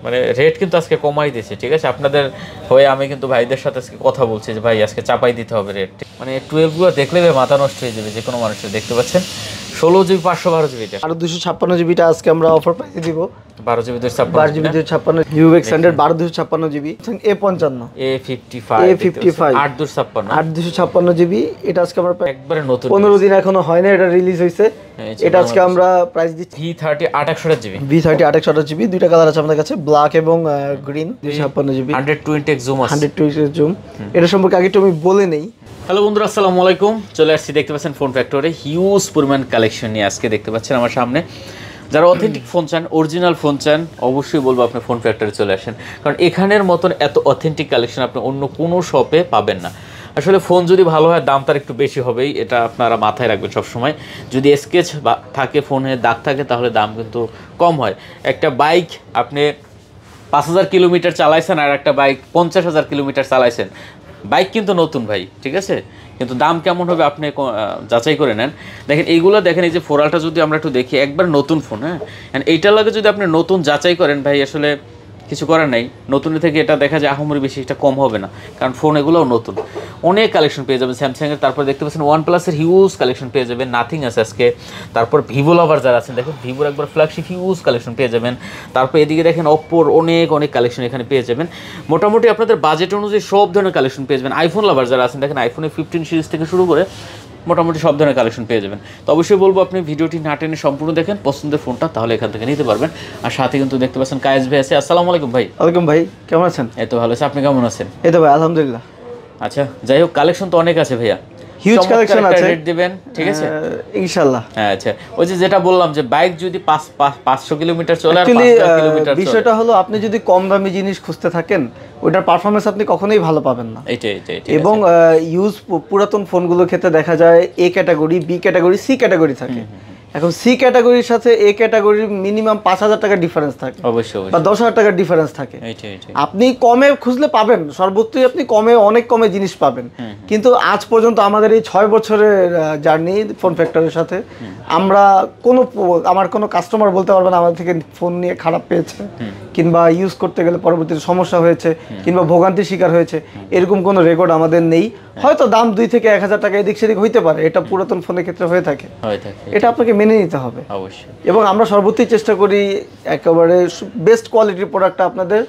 মানে রেট কিন্তু আজকে কমাই দিয়েছে, ঠিক আছে? আপনাদের হয়ে আমি কিন্তু ভাইদের সাথে আজকে কথা বলছি যে ভাই আজকে চাপাই দিতে হবে রেট। মানে 12 দেখলে মাথা নষ্ট হয়ে যাবে যে কোনো মানুষের। দেখতে পাচ্ছেন 16GB 512GB আর 256GB আজকে আমরা অফার প্রাইসে দিব। 12GB 256 UX standard 12256GB A55 A55 8256GB এটা আজকে আমরা একবারে নতুন 15 দিন এখনো হয় না, এটা রিলিজ হইছে। এটা আজকে আমরা প্রাইস দিচ্ছি V30 828GB V30 828GB দুইটা কালার আছে আমাদের কাছে, ব্ল্যাক এবং গ্রিন। 256GB 120x জুম আছে, 120x জুম। এটা সম্পর্কে আগে একটু আমি বলে নেই। হ্যালো বন্ধুরা, আসসালামু আলাইকুম। চলে আসছি, দেখতে পাচ্ছেন ফোন ফ্যাক্টরি হিউজ পরিমাণ কালেকশন নিয়ে আজকে দেখতে পাচ্ছেন আমার সামনে। যারা অথেন্টিক ফোন চান, অরিজিনাল ফোন চান, অবশ্যই বলবো আপনি ফোন ফ্যাক্টরি চলে আসেন, কারণ এখানের মতন এত অথেন্টিক কালেকশন আপনি অন্য কোনো শপে পাবেন না। আসলে ফোন যদি ভালো হয় দাম তার একটু বেশি হবেই, এটা আপনারা মাথায় রাখবেন সবসময়। যদি স্কেচ থাকে, ফোনে দাগ থাকে, তাহলে দাম কিন্তু কম হয়। একটা বাইক আপনি 5000 কিলোমিটার চালাইছেন আর একটা বাইক 50,000 কিলোমিটার চালাইছেন, বাইক কিন্তু নতুন ভাই, ঠিক আছে? কিন্তু দাম কেমন হবে আপনি যাচাই করে নেন। দেখেন এইগুলো, দেখেন এই যে ফোরালটা যদি আমরা একটু দেখি, একবার নতুন ফোন, হ্যাঁ, এইটার লাগে যদি আপনি নতুন যাচাই করেন ভাই, আসলে কিছু করার নাই। নতুনের থেকে এটা দেখা যায় আহামরি বেশি একটা কম হবে না, কারণ ফোন এগুলোও নতুন। অনেক কালেকশন পেয়ে যাবেন স্যামসাংয়ের, তারপর দেখতে পাচ্ছেন OnePlus-এর হিউজ কালেকশন পেয়ে যাবেন, নাথিং আছে আজকে। তারপর ভিভো লাভার যারা আছেন, দেখেন ভিভোর একবার ফ্ল্যাগশিপ হিউজ কালেকশন পেয়ে যাবেন। তারপর এদিকে দেখেন ওপ্পোর অনেক কালেকশন এখানে পেয়ে যাবেন। মোটামুটি আপনাদের বাজেট অনুযায়ী সব ধরনের কালেকশন পেয়ে যাবেন। আইফোন লাভার যারা আছেন, দেখেন আইফোনের 15 সিরিজ থেকে শুরু করে মোটামুটি সব ধরনের কালেকশন পেয়ে যাবেন। তো অবশ্যই বলবো আপনি ভিডিওটি না টেনে সম্পূর্ণ দেখেন, পছন্দের ফোনটা তাহলে এখান থেকে নিতে পারবেন। আর সাথে কিন্তু দেখতে পাচ্ছেন কায়েস ভাই আছে। আসসালামু আলাইকুম ভাই। ওয়ালাইকুম ভাই, কেমন আছেন? এই তো ভালো আছে, আপনি কেমন আছেন? এই তো ভাই আলহামদুলিল্লাহ। আচ্ছা, যাই হোক, কালেকশন তো অনেক আছে ভাইয়া, হিউজ কালেকশন আছে, রেট দিবেন, ঠিক আছে ইনশাআল্লাহ। হ্যাঁ, আচ্ছা, ওই যে যেটা বললাম যে বাইক যদি 500 কিলোমিটার চলে আর 5000 কিলোমিটার চলে, বিষয়টা হলো আপনি যদি কম দামি জিনিস খুঁজতে থাকেন, ওটার পারফরম্যান্স আপনি কখনোই ভালো পাবেন না। এইটাই এবং ইউজ পুরাতন ফোনগুলোর ক্ষেত্রে দেখা যায় A category, B category, C category থাকে। এখন সি ক্যাটাগরির সাথে এ ক্যাটাগরির মিনিমাম 5000 টাকার ডিফারেন্স থাকে, অবশ্যই, বা 10,000 টাকার ডিফারেন্স থাকে। আপনি কমে খুঁজলে পাবেন, সর্বোচ্চই আপনি অনেক কমে জিনিস পাবেন। কিন্তু আজ পর্যন্ত আমাদের এই 6 বছরের জার্নি ফোন ফ্যাক্টরির সাথে আমার কোনো কাস্টমার বলতে পারবে না আমাদের থেকে ফোন নিয়ে খারাপ পেয়েছে, কিংবা ইউজ করতে গেলে পরবর্তীতে সমস্যা হয়েছে, কিংবা ভোগান্তির শিকার হয়েছে, এরকম কোনো রেকর্ড আমাদের নেই। হয়তো দাম 2 থেকে 1000 টাকা এদিক সেদিক হইতে পারে, এটা পুরাতন ফোনের ক্ষেত্রে হয়ে থাকে, এটা আপনাকে মেনে নিতে হবে অবশ্যই। এবং আমরা সর্বোচ্চই চেষ্টা করি একেবারে বেস্ট কোয়ালিটির প্রোডাক্টটা আপনাদের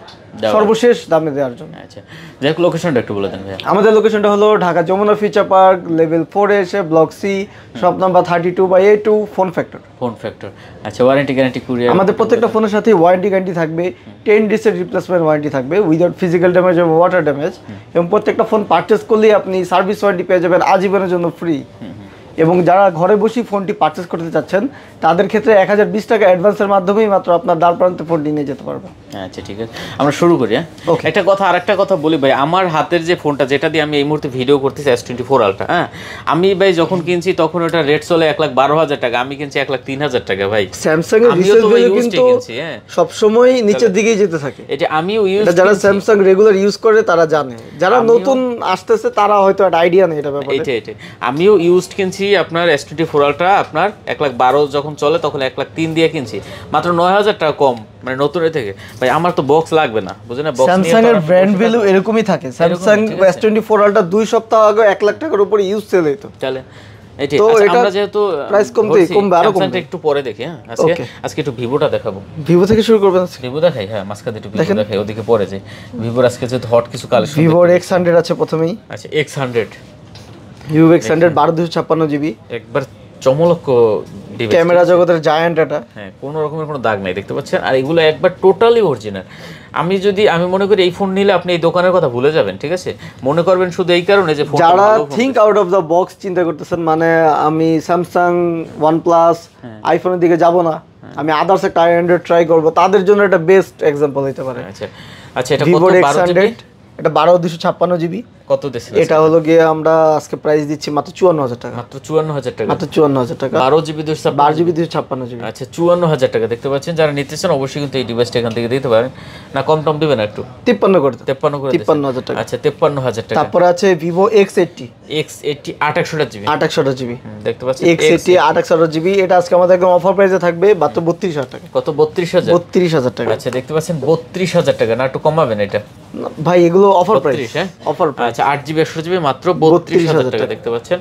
সর্বশেষ দামে দেওয়ার জন্য। আচ্ছা, যাই হোক, লোকেশনটা একটু বলে দেন ভাই। আমাদের লোকেশনটা হলো Dhaka Jamuna future park level 4 এসে block C, shop number 32/A2, phone factor. আচ্ছা, ওয়ারেন্টি গ্যারান্টি কুরিয়ার আমাদের প্রত্যেকটা ফোনের সাথে ওয়ারেন্টি গ্যারান্টি থাকবে, 10 days এর রিপ্লেসমেন্ট ওয়ারেন্টি থাকবে উইদাউট ফিজিক্যাল ড্যামেজ এবং ওয়াটার ড্যামেজ। এবং প্রত্যেকটা ফোন পারচেজ করলেই আপনি সার্ভিস ওয়ারেন্টি পেয়ে যাবেন আজীবনের জন্য ফ্রি। এবং যারা ঘরে বসেই ফোনটি পারচেজ করতে চাচ্ছেন, তাদের ক্ষেত্রে 1020 টাকা অ্যাডভান্সের মাধ্যমেই মাত্র আপনার দ্বার প্রান্তে ফোনটি নিয়ে যেতে পারবেন। আচ্ছা, ঠিক আছে, আমরা শুরু করি। আরেকটা কথা বলি ভাই, আমার হাতের যে ফোনটা, যেটা দিয়ে আমি এই মুহূর্তে ভিডিও করতেছি, S24 Ultra, হ্যাঁ, আমি ভাই যখন কিনছি তখন ওটা রেট চলে 1,12,000 টাকা, আমি কিনছি 1,03,000 টাকা ভাই। স্যামসাং এর রিসেল ভ্যালু কিন্তু সব সময় নিচের দিকেই যেতে থাকে। এটা আমিও ইউজ, যারা স্যামসাং রেগুলার ইউজ করে তারা জানে, যারা নতুন আসতেছে তারা হয়তো একটা আইডিয়া নেই এটা ব্যাপারে। এটা আমিও ইউজড কিনছি আপনার S24 Ultra, আপনার 1,12,000 যখন চলে তখন 1,03,000 দিয়ে কিনছি, মাত্র 9,000 টাকা কম, মানে নতুনের থেকে। ভাই আমার তো বক্স লাগবে না, বুঝেন না? স্যামসাং এর ব্র্যান্ড ভ্যালু এরকমই থাকে। স্যামসাং S24 Ultra 2 সপ্তাহ আগে 1 লাখ টাকার উপরে ইউজ সেল হতো। চলে তো আমরা যেহেতু প্রাইস কমবে আরো কমবে, একটু পরে দেখি। হ্যাঁ, আজকে একটু ভিভোটা দেখাবো। ভিভো থেকে শুরু করবেন? ভিভো দেখাই, হ্যাঁ, মাঝখানে একটু ভিভো দেখাই, ওদিকে পরে যাই। ভিভোর আজকে যেহেতু হট কিছু কালেকশন, ভিভোর X100 আছে প্রথমেই। আচ্ছা, X100 ভিভো X100 12256GB, একবার চমলক্ষ ক্যামেরা জগতের জায়ান্ট এটা। হ্যাঁ, কোনো রকমের কোনো দাগ নাই, দেখতে পাচ্ছেন। আর এগুলো একবার টোটালি অরিজিনাল। আমি মনে করি এই ফোন নিলে আপনি এই দোকানের কথা ভুলে যাবেন, ঠিক আছে? মনে করবেন শুধু এই কারণে যে যারা think out of the box চিন্তা করতেছেন, মানে আমি স্যামসাং, OnePlus, আইফোনের দিকে যাব না, আমি আদার্স একটা অ্যান্ড্রয়েড ট্রাই করব, তাদের জন্য এটা বেস্ট एग्जांपल হতে পারে। আচ্ছা, এটা ভিভো X100 এটা 12/256 GB। কত দিচ্ছেন? এটা হলো গিয়ে আমরা আজকে প্রাইস দিচ্ছি মাত্র 54,000 টাকা। মাত্র 54,000 টাকা। মাত্র 54,000 টাকা। 12GB 256GB। আচ্ছা 54,000 টাকা দেখতে পাচ্ছেন। যারা নিতেছেন অবশ্যই কিন্তু এই ডিভাইসটা এখান থেকে দিতে পারেন। না কম টম দিবেন একটু? 53 করে 53,000 টাকা। আচ্ছা 53,000 টাকা। তারপর আছে Vivo X80 828GB। 828GB দেখতে পাচ্ছেন X80 828GB। এটা আজকে আমাদের একদম অফার প্রাইসে থাকবে মাত্র 32,000 টাকা। কত? 32,000। 32,000 টাকা। আচ্ছা দেখতে পাচ্ছেন 32,000 টাকা। না একটু কমাবেন এটা ভাই? এগুলো অফার প্রাইস। হ্যাঁ অফার প্রাইস। আচ্ছা 8GB 128GB মাত্র 32,000 টাকা দেখতে পাচ্ছেন।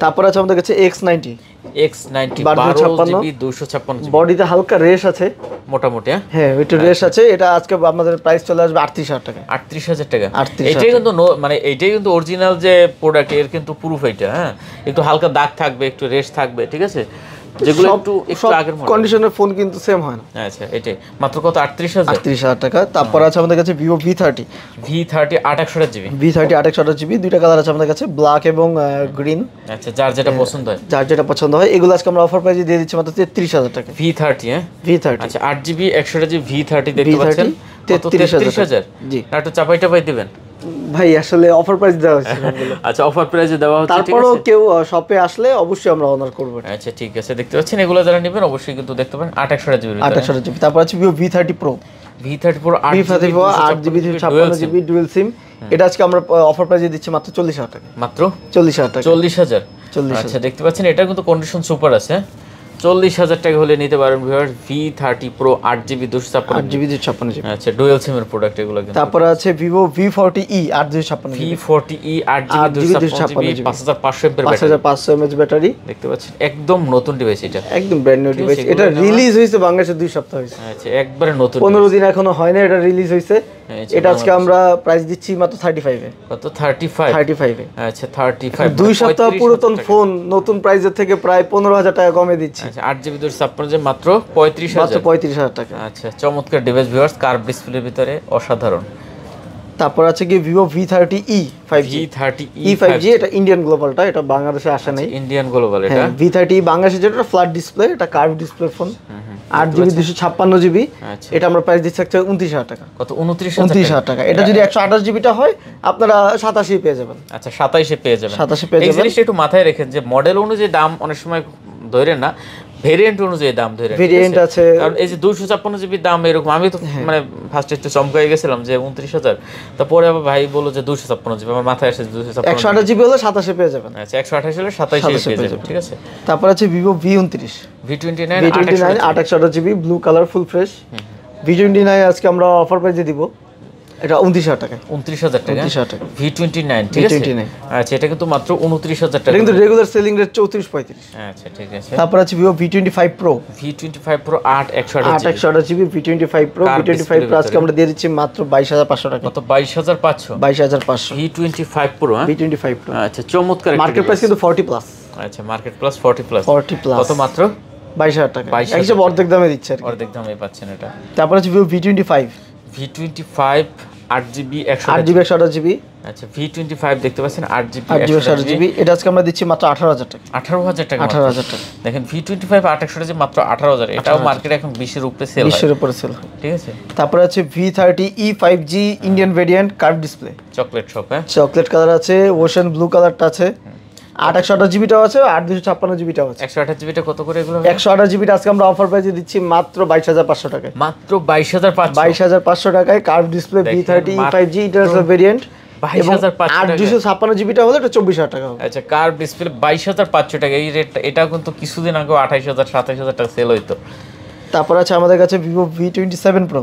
তারপর আছে আমাদের কাছে X90 12GB 256GB। বডিতে হালকা রেশ আছে মোটামুটি। হ্যাঁ একটু রেশ আছে। এটা আজকে আমাদের প্রাইস চলে আসবে 38,000 টাকা। 38,000 টাকা। এটাই কিন্তু মানে এইটাই কিন্তু অরিজিনাল যে প্রোডাক্ট এর কিন্তু প্রুফ এটা। হ্যাঁ একটু হালকা দাগ থাকবে, একটু রেশ থাকবে, ঠিক আছে, যেগুলো একটু আগের মডেল কন্ডিশনের ফোন কিন্তু সেম হয় না। আচ্ছা এটাই মাত্র কত? 38,000 টাকা। তারপর আছে আমাদের কাছে Vivo V30 828GB। V30 828GB। দুইটা কালার আছে আমাদের কাছে, ব্ল্যাক এবং গ্রিন। আচ্ছা যার যেটা পছন্দ হয়। যার যেটা পছন্দ হয়। এগুলো আজকে আমরা অফার প্রাইসে দিয়ে দিচ্ছি মাত্র 33,000 টাকা। V30 হ্যাঁ V30 আচ্ছা 8GB 128GB V30 দেখতে পাচ্ছেন 33,000 জি। একটু চাপাই দিবেন ভাই, আসলে অফার প্রাইস দেওয়া হচ্ছে। আচ্ছা অফার প্রাইসে দেওয়া হচ্ছে, ঠিক আছে। তারপরেও কেউ শপে আসলে অবশ্যই আমরা অনার করব। আচ্ছা ঠিক আছে দেখতে পাচ্ছেন এগুলো যারা নেবেন অবশ্যই কিন্তু দেখতে পারেন 828GB। 828GB। তারপর আছে Vivo V30 Pro V30 Pro 8GB 256GB dual SIM. এটা আজকে আমরা অফার প্রাইসে দিচ্ছি মাত্র 40,000 টাকা। মাত্র 40,000 টাকা। 40,000। আচ্ছা দেখতে পাচ্ছেন এটা কিন্তু কন্ডিশন সুপার আছে। 40,000 টাকা হলে নিতে পারেন viewer V30 Pro 8GB 256GB। আচ্ছা ডুয়াল সিমের প্রোডাক্ট এগুলো কিন্তু। তারপর আছে Vivo V40e 8GB 8GB 256GB 5500 mAh battery. 5500 mAh battery দেখতে পাচ্ছেন। একদম নতুন ডিভাইস, এটা একদম ব্র্যান্ড নিউ ডিভাইস। এটা রিলিজ হয়েছে বাংলাদেশে 2 সপ্তাহ হয়েছে। আচ্ছা একবারে নতুন, 15 দিন এখনো হয় না এটা রিলিজ হয়েছে। এটা আজকে আমরা প্রাইস দিচ্ছি মাত্র 35 এ। কত? 35 এ। আচ্ছা 35 2 সপ্তাহ পুরাতন ফোন নতুন প্রাইসের থেকে প্রায় 15,000 টাকা কমে দিচ্ছি। আচ্ছা 8GB 256GB মাত্র 35,000। মাত্র 35,000 টাকা। আচ্ছা চমৎকার ডিভাইস ভিউয়ার্স, কার্ভ ডিসপ্লের ভিতরে অসাধারণ। তারপর আছে কি Vivo V30e 5G। V30e 5G এটা ইন্ডিয়ান গ্লোবালটা, এটা বাংলাদেশে আসে নাই। ইন্ডিয়ান গ্লোবাল এটা। V30e বাংলাদেশে যেটা ফ্ল্যাট ডিসপ্লে, এটা curve display phone. 8GB 256GB। এটা আমরা প্রাইস দিচ্ছি 29,000 টাকা। কত? 29,000 টাকা। এটা যদি 128GB টা হয় আপনারা 87 পেয়ে যাবেন। আচ্ছা 27 পেয়ে যাবেন। 27 পেয়ে যাবেন। এই জিনিসটা একটু মাথায় রেখেন যে মডেল অনুযায়ী দাম অনেক সময় ধরেন না, ভেরিয়েন্ট অনুযায়ী দাম ধরে। ভেরিয়েন্ট আছে, কারণ এই যে 256GB দাম এরকম। আমি তো মানে ফার্স্টে একটু চমকাই গেছিলাম যে 29,000, তারপরে আবার ভাই বললো যে 256GB, আমার মাথায় আসে 256। 128GB হলে 27 পেয়ে যাবেন। আচ্ছা 128 হলে 27 পেয়ে যাবেন, ঠিক আছে। তারপর আছে Vivo V29 828GB blue colour full fresh. V29 আজকে আমরা অফার প্রাইসে দিব, এটা 29,000 টাকা। 29,000 টাকা। 29,000 টাকা V29, ঠিক আছে। আচ্ছা এটা কিন্তু মাত্র 29,000 টাকা। এটা কিন্তু রেগুলার সেলিং রেট 34-35। আচ্ছা ঠিক আছে। তারপর আছে Vivo V25 Pro 8/128GB V25 Pro আজকে আমরা দিয়ে দিচ্ছি মাত্র 22,500 টাকা। কত? 22,500। 22,500 V25 Pro। V25 Pro। আচ্ছা চমৎকার। মার্কেট প্রাইস কিন্তু 40 প্লাস। আচ্ছা মার্কেট প্লাস 40 প্লাস। কত? মাত্র 22,000 টাকা। একদম অর্ধেক দামে দিচ্ছে আর কি। অর্ধেক দামে পাচ্ছেন এটা। তারপর আছে Vivo V25 8GB 128GB। আচ্ছা V25 দেখতে পাচ্ছেন 8GB 128GB। এটা আজকে আমরা দিচ্ছি মাত্র 18,000 টাকা। 18,000 টাকা। 18,000 টাকা। দেখেন V25 828GB মাত্র 18,000। এটাও মার্কেট এখন 20 এর উপরে সেল হয়। 20 এর উপরে সেল হয়, ঠিক আছে। তারপর আছে V30e 5G Indian variant curve display chocolate shop. হ্যাঁ চকলেট কালার আছে, ওশেন ব্লু কালারটা আছে। 828GB টাও আছে, 8/256GB টাও আছে। 128GB টা কত করে এগুলো? 128GB টা আজকে আমরা অফার প্রাইসে দিচ্ছি মাত্র 22,500 টাকায়। মাত্র 22,500। 22,500 টাকায় curve display V30e 5G international variant. 8/256GB টা হলে এটা 24,000 টাকা হবে। আচ্ছা কার্ভ ডিসপ্লে 22,500 টাকা। এই রেট এটা কিন্তু কিছুদিন আগে 28,000 27,000 টাকা সেল হইতো। তারপর আছে আমাদের কাছে Vivo V27 Pro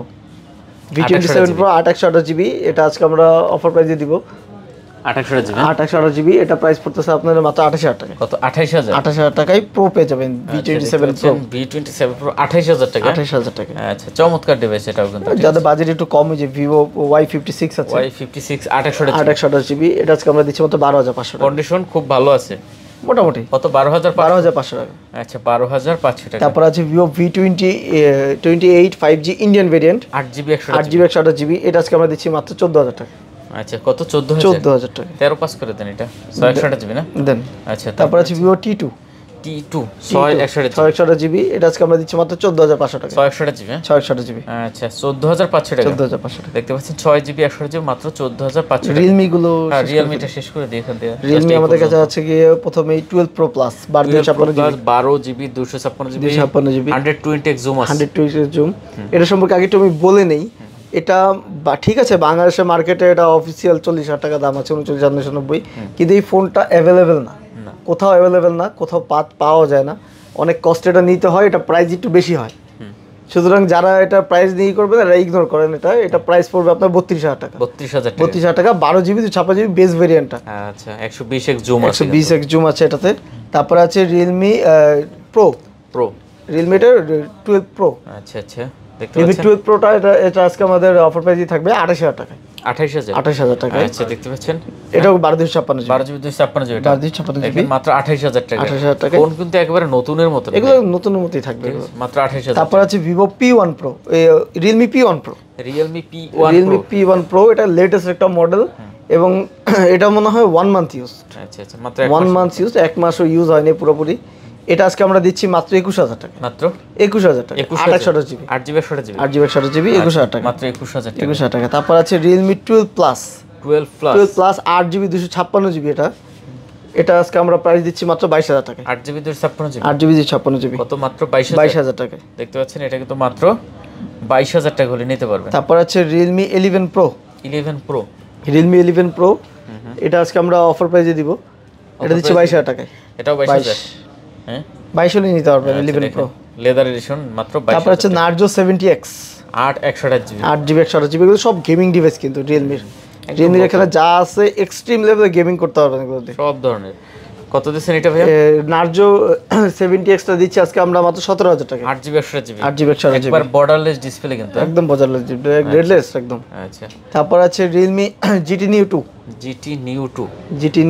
8/128GB। এটা আজকে আমরা অফার প্রাইসে দিব 8/128GB। এটা প্রাইস পড়তেছে আপনাদের মাত্র 28,000 টাকা। কত? 28,000। 28,000 টাকায় প্রো পেয়ে যাবেন V27 Pro। V27 Pro 28,000 টাকা। 28,000 টাকা। আচ্ছা চমৎকার ডিভাইস এটাও কিন্তু। যাদের বাজেট একটু কম, যে Vivo Y56 আছে, Y56 8/128GB। 8/128GB। এটা আজকে আমরা দিচ্ছি মাত্র 12,500 টাকা। কন্ডিশন খুব ভালো আছে মোটামুটি। কত? 12,500 টাকা। আচ্ছা 12,500 টাকা। তারপর আছে Vivo V28 5G Indian variant 8GB 128GB। এটা আজকে আমরা দিচ্ছি মাত্র 14,000 টাকা। আচ্ছা কত? 14,000 14,000 টাকা। 13 পাস করে দেন এটা। 128GB না দেন। আচ্ছা তারপর আছে Vivo T2 T2 6128 জিবি, এটা আজকে আমরা দিচ্ছি মাত্র 14500 টাকা। 6128 জিবি, 6128 জিবি, আচ্ছা 14500 টাকা। 14500 টাকা দেখতে পাচ্ছেন 6 জিবি 128 জিবি মাত্র 14500 টাকা। রিয়েলমি গুলো, রিয়েলমিটা শেষ করে দিই এখান থেকে। রিয়েলমি আমাদের কাছে আছে গিয়ে প্রথমে 12 pro plus 12 GB 256 GB 256 GB 120x zoom আছে, 120 জুম। এটা সম্পর্কে আগে একটু আমি বলে নেই, এটা ঠিক আছে বাংলাদেশের মার্কেটে এটা অফিসিয়াল 40,000 টাকা দাম আছে, 39,990, কিন্তু এই ফোনটা অ্যাভেলেবেল না, কোথাও অ্যাভেলেবেল না, কোথাও পাওয়া যায় না, অনেক কষ্ট এটা নিতে হয়, এটা প্রাইস একটু বেশি হয়। সুতরাং যারা এটা প্রাইস নিয়ে করবেন এরা ইগনোর করেন, এটা প্রাইস পড়বে আপনার 32,000 টাকা। 32,000 টাকা 12 জিবি 256 জিবি বেস ভেরিয়েন্টটা। আচ্ছা 120x জুম আছে, 120x জুম আছে এটাতে। তারপরে আছে রিয়েলমি প্রো, রিয়েলমি 12 প্রো। আচ্ছা আচ্ছা রিয়েলমি 12 প্রোটা এটা আজকে আমাদের অফার প্রাইসে থাকবে 28,000 টাকা। 28,000 টাকা। আচ্ছা দেখতে পাচ্ছেন এটাও 1256 জিবি, 12 জিবি 256 জিবি, 1256 জিবি মাত্র 28,000 টাকা। 28,000 টাকা ফোন কিন্তু একেবারে নতুনের মতো, এগুলো নতুনের মতোই থাকবে, মাত্র 28,000। তারপর আছে Vivo P1 pro, Realme P1 pro, Realme P1 pro, এটা লেটেস্ট একটা মডেল এবং এটা মনে হয় 1 মান্থ ইউজ। আচ্ছা আচ্ছা মাত্র 1 মান্থ ইউজ, 1 মাসও ইউজ হয়নি পুরোপুরি। এটা আজকে আমরা দিচ্ছি মাত্র 21,000 টাকা, মাত্র 21,000 টাকা, 28 GB, 8 GB 128 GB, 8 GB 128 GB, 21,000 টাকা, মাত্র 21,000 টাকা। তারপর আছে Realme 12 plus, 12 plus 8 GB 256 GB, এটা আজকে আমরা প্রাইস দিচ্ছি মাত্র 22,000 টাকা। 8 জিবি 256 জিবি, 8 জিবি 256 জিবি কত? মাত্র 22,000 টাকা। দেখতে পাচ্ছেন এটা কিন্তু মাত্র 22,000 টাকা হলে নিতে পারবেন। তারপর আছে রিয়েলমি 11 প্রো, রিয়েলমি 11 প্রো, এটা আজকে আমরা অফার প্রাইসে দিব, এটা দিচ্ছি 22,000 টাকায়। এটাও 22,000, হ্যাঁ 22 হলে নিতে পারবেন 11 প্রো, লেদার এডিশন মাত্র 22,000। তারপর আছে Narzo 70X, 8 128 GB, 8 GB 128 GB, এগুলো সব গেমিং ডিভাইস কিন্তু রিয়েলমির এখানে যা আছে এক্সট্রিম লেভেলে গেমিং করতে পারবেন এগুলো দিয়ে, সব ধরনের। কত দিচ্ছেন এটা ভাইয়া? নার্জো 70X টা দিচ্ছি আজকে আমরা মাত্র 17,000 টাকা। 8 জিবি 128 জিবি, 8 জিবি 128 জিবি, একবার বর্ডারলেস ডিসপ্লে কিন্তু, একদম বর্ডারলেস রেডলেস একদম। আচ্ছা তারপর আছে Realme GT Neo 2, GT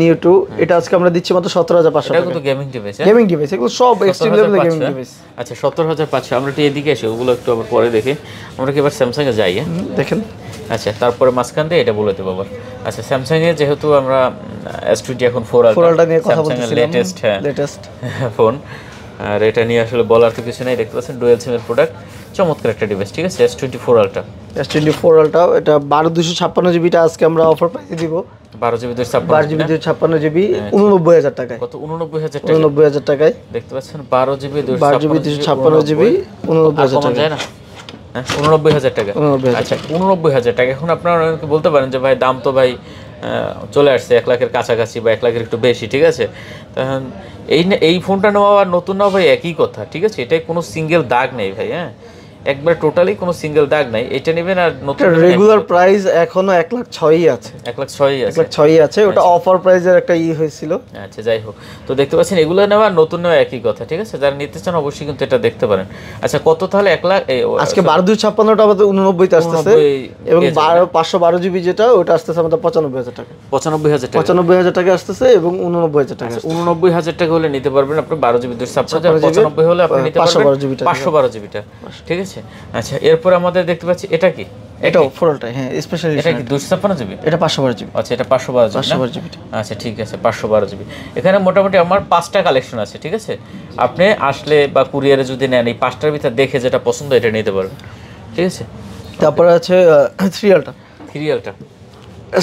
Neo 2, এটা আজকে আমরা দিচ্ছি মাত্র 17,500 টাকা। এটা কিন্তু গেমিং ডিভাইস, গেমিং ডিভাইস এগুলো সব এক্সট্রিম লেভেলে গেমিং ডিভাইস। আচ্ছা 17,500। আমরা একটু এদিকে আসি, ওগুলো একটু আবার পরে দেখি। আমরা কি এবার স্যামসাং এ যাই? দেখেন, আচ্ছা তারপরে মাঝখান দিয়ে এটা বলে দেবো আবার। আচ্ছা স্যামসাং এর যেহেতু আমরা S20 এখন 4 আলট্রা নিয়ে কথা বলতেছিলাম, লেটেস্ট ফোন, আর এটা নিয়ে আসলে বলার তো কিছু নাই। দেখতে পাচ্ছেন ডুয়াল সিম এর প্রোডাক্ট, চমৎকার একটা ডিভাইস, ঠিক আছে। S24 আলট্রা, এটা 12,256 জিবিটা আজকে আমরা অফার প্রাইসে দিব 12 জিবি 256 জিবি 89,000 টাকায়, কত? 89,000 টাকা, 89,000 টাকায়। দেখতে পাচ্ছেন 12 জিবি 256 জিবি 89,000 টাকা যায় না, 89,000 টাকা। আচ্ছা 89,000 টাকা। এখন আপনারা অনেকে বলতে পারেন যে ভাই দাম তো ভাই চলে আসছে 1 লাখের কাছাকাছি বা 1 লাখের একটু বেশি, ঠিক আছে। তখন এই ফোনটা নেওয়া আর নতুন নেওয়া ভাই একই কথা, ঠিক আছে। এটাই কোনো সিঙ্গেল দাগ নেই ভাই, হ্যাঁ একবার টোটালি কোনো সিঙ্গেল দাগ নাই। এটা নেবেন আর নতুন রেগুলার প্রাইস এখনো 1,06,000 আছে, 1,06,000 আছে, ওটা অফার প্রাইসের একটা হয়েছিল। আচ্ছা যাই হোক, তো দেখতে পাচ্ছেন এগুলো নেওয়া নতুন নেওয়া একই কথা, ঠিক আছে। যারা নিতে চান অবশ্যই কিন্তু এটা দেখতে পারেন। আচ্ছা কত তাহলে? 1 লাখ আজকে 12,256টা আমাদের 89 তে আসতেছে, এবং 512 জিবি যেটা ওটা আসতেছে আমাদের 95,000 টাকা, 95,000 টাকা আসতেছে, এবং 89,000 টাকা, 89,000 টাকা হলে নিতে পারবেন আপনি 12 জিবি 256, 95 হলে আপনি নিতে পারবেন 512 জিবিটা, ঠিক আছে। আচ্ছা এরপর আমাদের দেখতে পাচ্ছি এটা কি? এটাও ফোরটাই, হ্যাঁ স্পেশাল। এটা কি 256 জিবি? এটা 512 জিবি। আচ্ছা এটা 512 জিবি। আচ্ছা ঠিক আছে 512 জিবি। এখানে মোটামুটি আমার 5টা কালেকশন আছে, ঠিক আছে। আপনি আসলে বা কুরিয়ারে যদি নেন এই 5টার ভিতর দেখে যেটা পছন্দ এটা নিতে পারবেন, ঠিক আছে। তারপরে আছে 3 আলট্রা,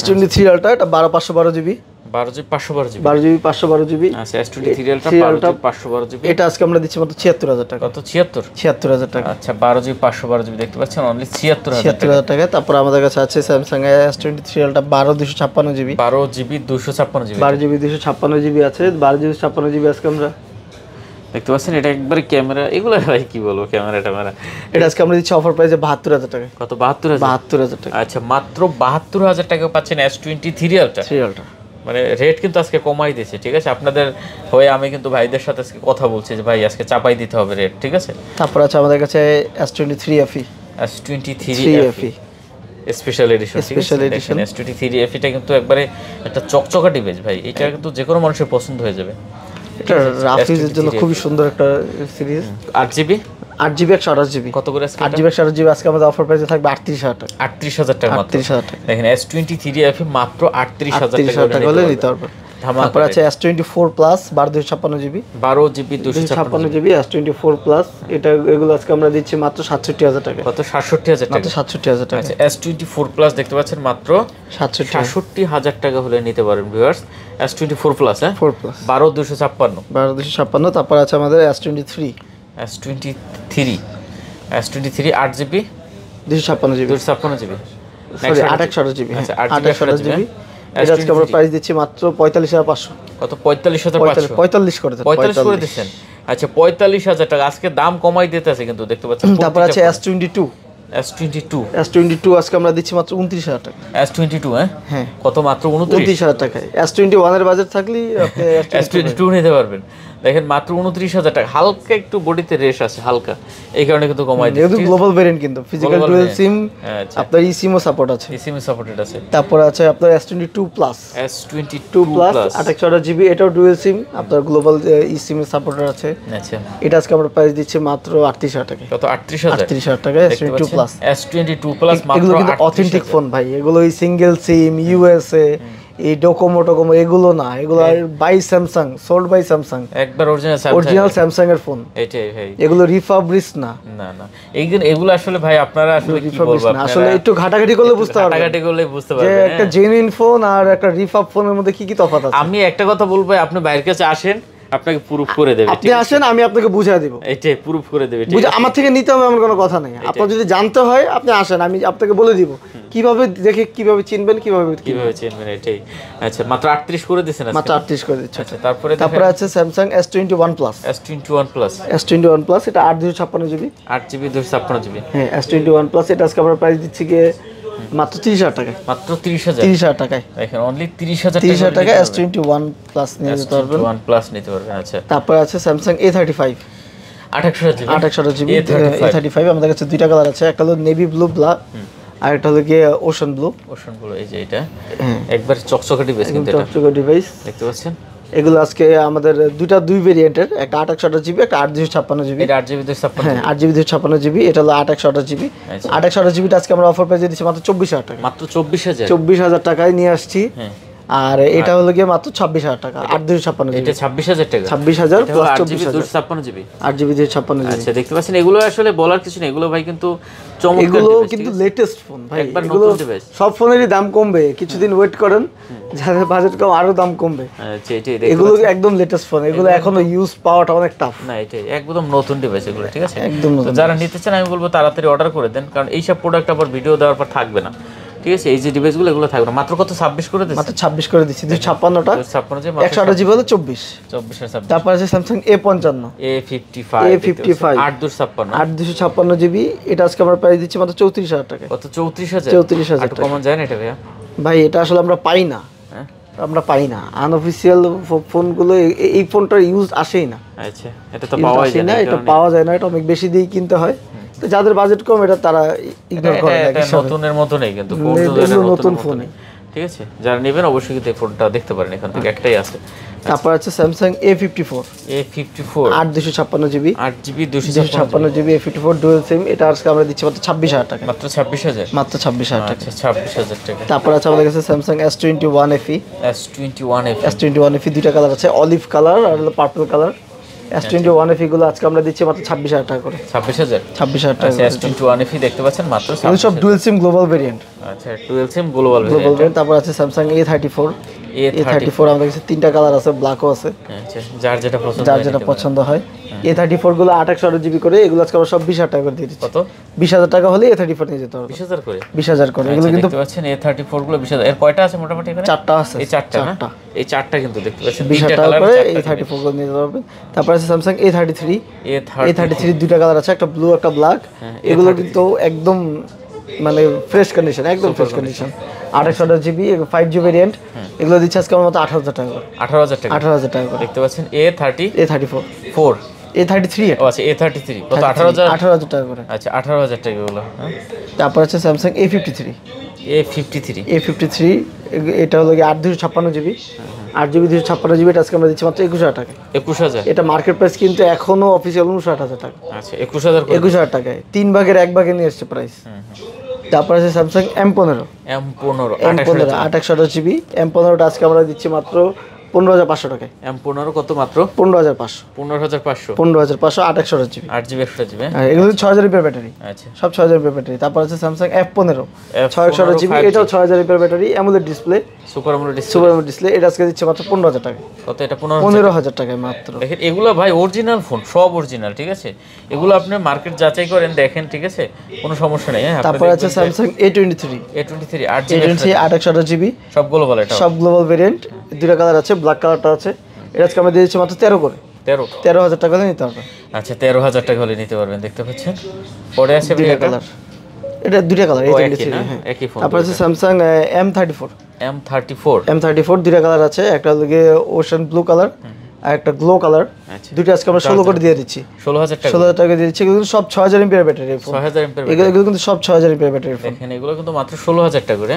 S23 আলট্রা, এটা 512 GB, 12 GB 512 GB, 12 GB 512 GB. আচ্ছা S23 আলট্রা 512 জিবি, এটা আজকে আমরা দিচ্ছি মাত্র 76,000 টাকা। কত? 76,000 টাকা। আচ্ছা 12 জিবি 512 জিবি দেখতে পাচ্ছেন অনলি 76,000 টাকা। তারপর আমাদের কাছে আছে Samsung S23 ultra 12,256 GB, 12 GB 256 GB, 12 GB 256 GB আছে, 12 জিবি 256 জিবি আজকে আমরা দেখতে পাচ্ছেন। এটা একবারে ক্যামেরা, এগুলো ভাই কি বলবো, ক্যামেরা এটা আজকে আমরা দিচ্ছি অফার প্রাইসে 72,000 টাকা। কত? 72,000 টাকা। আচ্ছা মাত্র 72,000 টাকা পাচ্ছেন S23 আলট্রা। মানে রেট কিন্তু আজকে কমাই দিয়েছে, ঠিক আছে। আপনাদের হয়ে আমি কিন্তু ভাইদের সাথে আজকে কথা বলছি যে ভাই আজকে চাপাই দিতে হবে রেট, ঠিক আছে। তারপর আছে আমাদের কাছে S23 FE, special edition, S23 FE টা কিন্তু একবারে একটা চকচকা ডিভাইস ভাই। এটা কিন্তু যে কোনো মানুষের পছন্দ হয়ে যাবে। এটা রাফিজের জন্য খুবই সুন্দর একটা সিরিজ। 8 GB 128 GB. কত করে আজকে? 8 জিবি 128 জিবি আজকে আমাদের অফার প্রাইসে থাকবে 38,000 টাকা। 38,000 টাকা মাত্র। 38,000 টাকা। দেখেন S23 FE মাত্র 38,000 টাকা হলে নিতে পারবেন। তারপর আছে S24 plus 12 256 GB 12 GB 256 GB S24 plus এটা এগুলো আজকে আমরা দিচ্ছি মাত্র 67000 টাকা। কত? 67000 টাকা। মাত্র 67000 টাকা। আচ্ছা S24 প্লাস দেখতে পাচ্ছেন মাত্র 67000 টাকা হলে নিতে পারেন ভিউয়ার্স। S24 plus 4 plus 12 256। তারপর আছে আমাদের S23 S23 8GB 256 GB sorry 828 GB. আচ্ছা 828 জিবি। এটা আজকে আমরা প্রাইস দিচ্ছি মাত্র 45500। কত? 45500। 45 করে দেন। 45 করে দিচ্ছেন। আচ্ছা 45000 টাকা আজকে দাম কমাই দিতেছে কিন্তু দেখতে পাচ্ছেন। তারপর আছে S22 আজকে আমরা দিচ্ছি মাত্র 29000 টাকা। S22 হ্যাঁ কত? মাত্র 29000 টাকায়। S21 এর বাজেট থাকলেই আপনি S22 নিতে পারবেন। দেখেন মাত্র 29000 টাকা। হালকা একটু বডিতে রেশ আছে হালকা, এই কারণে কিন্তু কমাই দিয়েছে। এটা গ্লোবাল ভেরিয়েন্ট কিন্তু ফিজিক্যাল ডুয়াল সিম, আপনার eSIM-ও সাপোর্ট আছে। eSIM সাপোর্টেড আছে। তারপর আছে আপনার S22 প্লাস 28 জিবি, এটাও ডুয়াল সিম, আপনার গ্লোবাল eSIM সাপোর্টার আছে। আচ্ছা এটা আজকে আমরা প্রাইস দিচ্ছি মাত্র 38000 টাকা। কত? 38000 টাকা S22 প্লাস। S22 প্লাস মাত্র এগুলো কিন্তু অথেন্টিক ফোন ভাই, এগুলো এই সিঙ্গেল সিম USA এই ডোকোমো এগুলো না, এগুলো by Samsung, sold by Samsung, একবার অরিজিনাল স্যামসাং এর ফোন। এটাই ভাই, এগুলো রিফাবরিশ না। না এগুলো আসলে ভাই আপনারা আসলে কি বলবো, আসলে একটু ঘাটাঘাটি করলে বুঝতে পারবেন, ঘাটাঘাটি করলে বুঝতে পারবেন যে একটা জেনুইন ফোন আর একটা রিফাব ফোনের মধ্যে কি কি তফাৎ আছে। আমি একটা কথা বলবো, আপনি বাইরের কাছে আসেন, আপনাকে প্রুফ করে দেবে। আপনি আসেন, আমি আপনাকে বুঝিয়ে দেব। এটাই প্রুফ করে দেবে। বুঝে আমার থেকে নিতে হবে এমন কোনো কথা নেই। আপনার যদি জানতে হয় আপনি আসেন, আমি আপনাকে বলে দিব কিভাবে দেখে কিভাবে চিনবেন, কিভাবে চিনবেন। এটাই। আচ্ছা মাত্র 38 করে দিবেন। মাত্র 38 করে দিচ্ছি। আচ্ছা তারপরে আছে Samsung S21 plus. S21 plus এটা 8 জিবি 256 জিবি। হ্যাঁ S21 প্লাস এটা আজকে আমরা প্রাইস দিচ্ছি কি মাত্র 30000 টাকা। মাত্র 30000 টাকায়। দেখেন অনলি 30000 টাকা S21 প্লাস নিয়ে যেতে পারবেন। S21 প্লাস নিতে পারবেন। আচ্ছা তারপর আছে স্যামসাং A35 28 জিবি A35 আমাদের কাছে দুইটা কালার আছে, একটা হলো নেভি ব্লু ব্ল্যাক আর একটা হলো গিয়ে ওশান ব্লু। এই যে এটা একবার চকচকে ডিভাইস, কিন্তু এটা চকচকে ডিভাইস দেখতে পাচ্ছেন। এগুলো আজকে আমাদের দুই ভেরিয়েন্টের, একটা 828 জিবি, একটা 8 জিবি। এটা 8 জিবি 256। হ্যাঁ 8 জিবি 256 জিবি, এটা হলো 828 জিবি। 828 জিবিটা আজকে আমরা অফার প্রাইসে দিচ্ছি মাত্র 24000 টাকা। মাত্র 24000 টাকায় নিয়ে আসছি। আর এটা হলো গিয়ে মাত্র 26000 টাকা। 8 জিবি, এটা 26000 টাকা। 26000 plus 8 GB 256 GB. 8 GB 256 GB. আচ্ছা দেখতে পাচ্ছেন, এগুলো আসলে বলার কিছু নেই, এগুলো ভাই কিন্তু চমৎকার। এগুলো কিন্তু লেটেস্ট ফোন ভাই, একবার এগুলো নতুন ডিভাইস। সব ফোনেরই দাম কমবে, কিছুদিন ওয়েট করেন, যাদের বাজেট কম আরো দাম কমবে। আচ্ছা এটাই দেখতে এগুলো একদম লেটেস্ট ফোন, এগুলো এখনো ইউজ পাওয়াটা অনেক টাফ। না এটাই একদম নতুন ডিভাইস এগুলো, ঠিক আছে একদম নতুন। যারা নিতে চান আমি বলবো তাড়াতাড়ি অর্ডার করে দেন, কারণ এইসব প্রোডাক্ট আবার ভিডিও দেওয়ার পর থাকবে না, ঠিক আছে। এই যে ডিভাইসগুলো এগুলো থাকবে না। মাত্র কত? 26 করে দিচ্ছি। মাত্র 26 করে দিচ্ছি। 256টা 128 জিবি হলো 24 আর 26। তারপর আছে স্যামসাং A55 8 জিবি, এটা আজকে আমরা প্রাইস দিচ্ছি মাত্র 34000 টাকা। কত? 34000 টাকা। কমন যায় না এটা ভাইয়া? ভাই এটা আসলে আমরা পাই না, আনঅফিশিয়াল ফোনগুলো এই ফোনটার ইউজ আসেই না। আচ্ছা এটা তো পাওয়া যায় না, এটা পাওয়া যায় না, এটা অনেক বেশি দিয়ে কিনতে হয়। তো যাদের বাজেট কম এটা তারা ইগনোর করে না। এটা নতুনের মতো নেই কিন্তু, নতুন ফোন, ঠিক আছে। যারা নেবেন অবশ্যই কিন্তু এই ফোনটা দেখতে পারেন, এখান থেকে একটাই আছে। তারপর আছে Samsung A54 8 256 GB 256 GB A54 dual SIM, এটা আজকে আমরা দিচ্ছি মাত্র 26000 টাকা। মাত্র 26000 টাকা। আচ্ছা 26000 টাকা। তারপর আছে আমাদের কাছে স্যামসাং S21 FE দুইটা কালার আছে, অলিভ কালার আর পার্পল কালার। S21 FE গুলো আজকে আমরা দিচ্ছি মাত্র 26000 টাকা করে। 26000 টাকা। S21 FE দেখতে পাচ্ছেন মাত্র। এগুলো সব ডুয়াল সিম গ্লোবাল ভেরিয়েন্ট। আচ্ছা ডুয়াল সিম গ্লোবাল ভেরিয়েন্ট। তারপর আছে স্যামসাং A34 আমাদের কাছে তিনটা কালার আছে, ব্ল্যাকও আছে। আচ্ছা যার যেটা পছন্দ হয়। A34 গুলো 28 জিবি করে, এগুলো আজকে আমরা সব 20000 টাকা করে দিয়ে দিচ্ছি। কত? 20000 টাকা হলে A34 নিয়ে যেতে হবে। 20000 করে এগুলো কিন্তু দেখতে পাচ্ছেন। A34 গুলো 20000। এর কয়টা আছে মোটামুটি এখানে? 4টা আছে। এই চারটা কিন্তু দেখতে পাচ্ছেন 20000 টাকা করে A34 গুলো নিয়ে যেতে পারবেন। তারপর আছে স্যামসাং A33 দুইটা কালার আছে, একটা ব্লু একটা ব্ল্যাক। এগুলো কিন্তু একদম মানে ফ্রেশ কন্ডিশন, একদম fresh condition. 28 GB 5G variant, এগুলো দিচ্ছে আজকে আমার মতো 18000 টাকা করে। 18000 টাকা করে দেখতে পাচ্ছেন। A34 A33 ও আচ্ছা A33 কত? 18000 টাকা করে। আচ্ছা 18000 টাকা গুলো। তারপর আছে স্যামসাং A53 এটা হলো 8 256 জিবি 8 জিবি 256 জিবি, এটা আজকে আমরা দিচ্ছি মাত্র 21000 টাকা। 21000 এটা মার্কেট প্রাইস কিন্তু এখনো অফিসিয়াল 59000 টাকা। আচ্ছা 21000 টাকায় 3 ভাগের 1 ভাগে নিয়ে আসছে প্রাইস। তারপর আছে স্যামসাং M15 28 জিবি M15টা আজকে আমরা দিচ্ছি মাত্র 15,500 টাকায়। M15 কত মাত্র? 15,500। 15,500। 15,500 8/128 জিবি। 8GB 128GB। হ্যাঁ, এগুলো 6000 এর ব্যাটারি। আচ্ছা, সব 6000 এর ব্যাটারি। তারপর আছে স্যামসাং F15 6/128 জিবি, এটাও 6000 এর battery, AMOLED display, super AMOLED display. এটা আজকে দিচ্ছে মাত্র 15,000 টাকায়। কত এটা? 15,000 টাকায় মাত্র। দেখেন এগুলো ভাই অরিজিনাল ফোন, সব অরিজিনাল, ঠিক আছে? এগুলো আপনি মার্কেট যাচাই করেন, দেখেন, ঠিক আছে? কোনো সমস্যা নেই। হ্যাঁ, তারপর আছে স্যামসাং A23 8/128 জিবি, সব গ্লোবাল, এটা সব গ্লোবাল ভেরিয়েন্ট। দুইটা কালার আছে, ব্ল্যাক কালারটা আছে। এটা আজকে আমরা দিয়ে দিচ্ছি মাত্র 13 করে। 13,000 টাকা হলে নিতে পারবেন। আচ্ছা, 13,000 টাকা হলে নিতে পারবেন। দেখতে পাচ্ছেন পরে আছে দুইটা কালার, এটা দুইটা কালার একই ফোন। তারপর আছে স্যামসাং M34 দুইটা কালার আছে, একটা হলো গিয়ে ওশান ব্লু কালার আর একটা গ্লো কালার। দুইটা আজকে আমরা 16 করে দিয়ে দিচ্ছি। 16,000 টাকা দিয়ে দিচ্ছি। এগুলো সব 6000 এমপিআর ব্যাটারি ফোন। 6000 এমপিআর এগুলো কিন্তু সব 6000 এমপিআর ব্যাটারি ফোন। দেখেন এগুলো কিন্তু মাত্র 16,000 টাকা করে।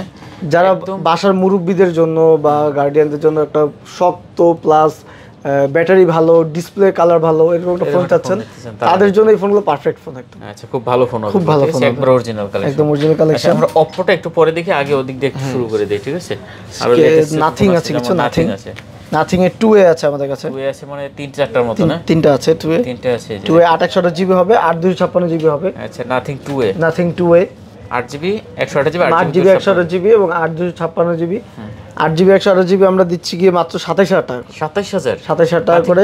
যারা বাসার মুরব্বিদের জন্য বা গার্ডিয়ানদের জন্য একটা শক্ত প্লাস ব্যাটারি ভালো, ডিসপ্লে কালার ভালো, এরকম একটা ফোন চাচ্ছেন, তাদের জন্য এই ফোনগুলো পারফেক্ট ফোন একদম। আচ্ছা, খুব ভালো ফোন হবে, খুব ভালো ফোন, একবার অরিজিনাল কালেকশন, একদম অরিজিনাল কালেকশন। আমরা অপ্পোটা একটু পরে দেখি, আগে ওদিক দিয়ে একটু শুরু করে দেই, ঠিক আছে? আর নাথিং আছে, কিছু নাথিং আছে, নাথিং এর 2A আছে আমাদের কাছে। 2A আছে মানে 3-4টার মত না? তিনটা আছে 2A, তিনটা আছে। 2A 8/128 জিবি হবে, 8/256 জিবি হবে। আচ্ছা, nothing 2A, nothing 2A 8GB 128 GB, 8GB 128 GB এবং 8/256 জিবি। 8GB 128 জিবি আমরা দিচ্ছি গিয়ে মাত্র 27000 টাকা। 27000 টাকা করে